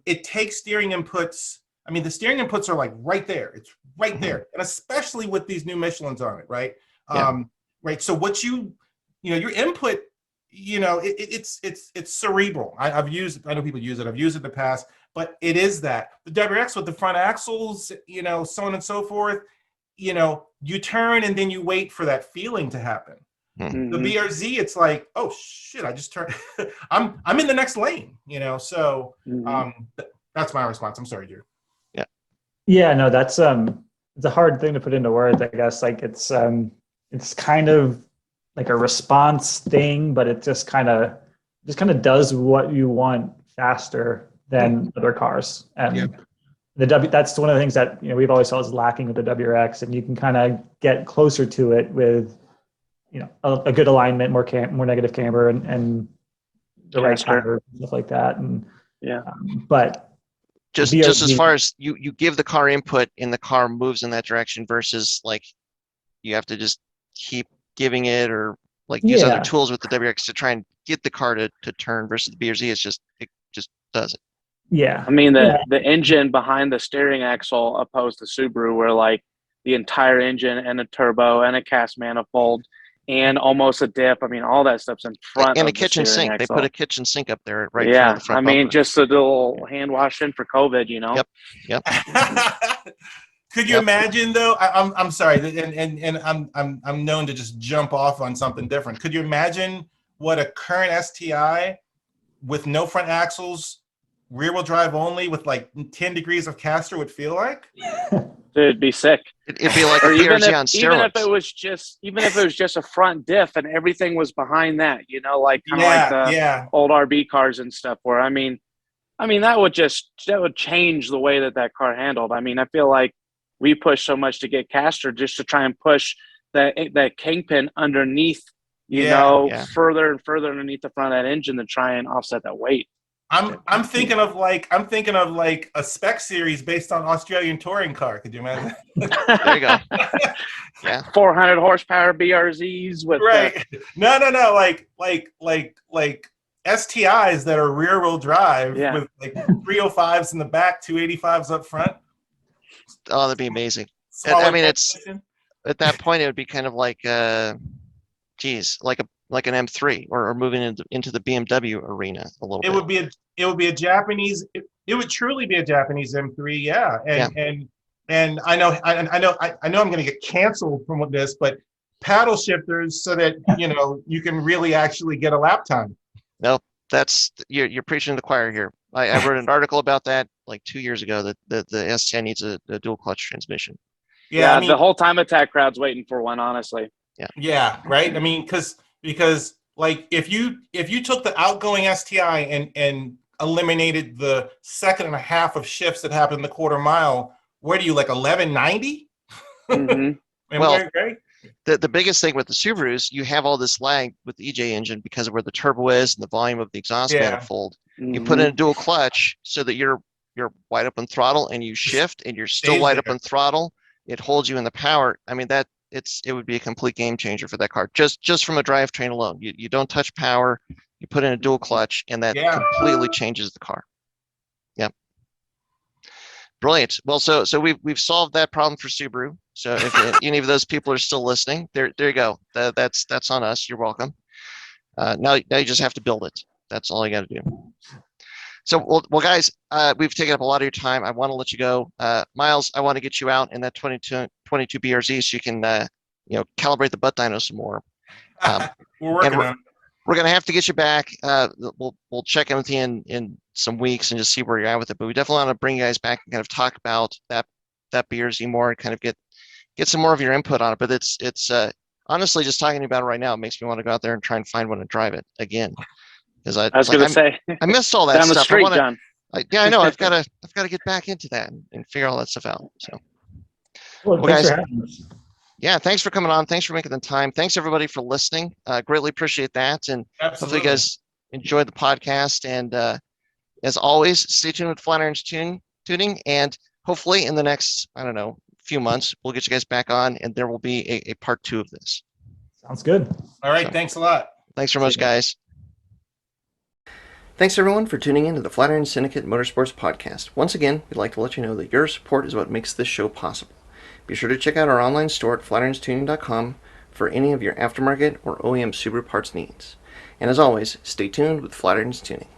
It takes steering inputs. I mean, the steering inputs are like right there. It's right there, and especially with these new Michelins on it, right? Right. So what your input, it's cerebral. I know people use it. I've used it in the past, but it is that the WRX with the front axles, so on and so forth. You turn and then you wait for that feeling to happen. Mm-hmm. The BRZ, it's like, oh shit, I just turned. I'm in the next lane. So that's my response. I'm sorry, Drew. Yeah. Yeah. No, that's it's a hard thing to put into words. I guess it's kind of like a response thing, but it just kind of does what you want faster than other cars. And that's one of the things that we've always felt is lacking with the WRX, and you can kind of get closer to it with a good alignment, more negative camber, and the right tire, stuff like that. And but just as far as you give the car input and the car moves in that direction versus like you have to just keep giving it or like use other tools with the WRX to try and get the car to turn versus the BRZ. It just does it. Yeah. I mean, the engine behind the steering axle opposed to Subaru, where like the entire engine and a turbo and a cast manifold and almost a dip. I mean, all that stuff's in front and of a kitchen sink. Axle. They put a kitchen sink up there right in front of the front bumper. Just a little hand washing for COVID, Yep. Could you imagine though? I'm sorry, and I'm known to just jump off on something different. Could you imagine what a current STI with no front axles, rear-wheel drive only, with like 10 degrees of caster would feel like? It'd be sick. It'd be like a BRZ on steroids. Even if it was just a front diff and everything was behind that, like the old RB cars and stuff. Where I mean that would change the way that car handled. I mean, I feel like we push so much to get caster just to try and push that kingpin underneath, further and further underneath the front of that engine to try and offset that weight. I'm thinking of like a spec series based on Australian touring car. Could you imagine? There you go. Yeah. 400 horsepower BRZs with right. No. Like STIs that are rear wheel drive with like 305s in the back, 285s up front. Oh, that'd be amazing. Smaller I mean, it's at that point it would be kind of like like an M3 or moving into the BMW arena a little bit. It would be a Japanese. It would truly be a Japanese M3. Yeah. And I know I'm going to get canceled from this, but paddle shifters so that you can really actually get a lap time. No, you're preaching to the choir here. I wrote an article about that like 2 years ago that the STI needs a dual clutch transmission. Yeah, I mean, the whole time attack crowd's waiting for one, honestly. Yeah. Yeah, right. I mean, because like if you took the outgoing STI and eliminated the second and a half of shifts that happen in the quarter mile, where do you like 1190? Mm-hmm. Well, the biggest thing with the Subarus, you have all this lag with the EJ engine because of where the turbo is and the volume of the exhaust manifold. Mm-hmm. You put in a dual clutch so that you're wide open throttle and you shift and you're still wide open throttle. It holds you in the power. I mean, it would be a complete game changer for that car. Just from a drivetrain alone. You don't touch power. You put in a dual clutch, and that completely changes the car. Yep. Brilliant. Well, so we've solved that problem for Subaru. So if any of those people are still listening, there you go. That's on us. You're welcome. Now you just have to build it. That's all you got to do. So, well, guys, we've taken up a lot of your time. I want to let you go. Myles, I want to get you out in that 22 BRZ so you can, calibrate the butt dyno some more. We're working on it. We're going to have to get you back. We'll check in with you in some weeks and just see where you're at with it. But we definitely want to bring you guys back and kind of talk about that BRZ more and kind of get some more of your input on it. But it's honestly, just talking about it right now, it makes me want to go out there and try and find one and drive it again. Because I was going to say, I missed all that down stuff. The street, John. I know. I've got to get back into that and figure all that stuff out. So, well guys, for having us. Yeah, thanks for coming on. Thanks for making the time. Thanks everybody for listening. Greatly appreciate that. And hopefully you guys enjoyed the podcast. And as always, stay tuned with Flatirons Tuning. And hopefully in the next, few months, we'll get you guys back on and there will be a part 2 of this. Sounds good. All right. Thanks a lot. Thanks very much, guys. Thanks everyone for tuning in to the Flatirons Syndicate Motorsports Podcast. Once again, we'd like to let you know that your support is what makes this show possible. Be sure to check out our online store at flatirons.com for any of your aftermarket or OEM Subaru parts needs. And as always, stay tuned with Flatirons Tuning.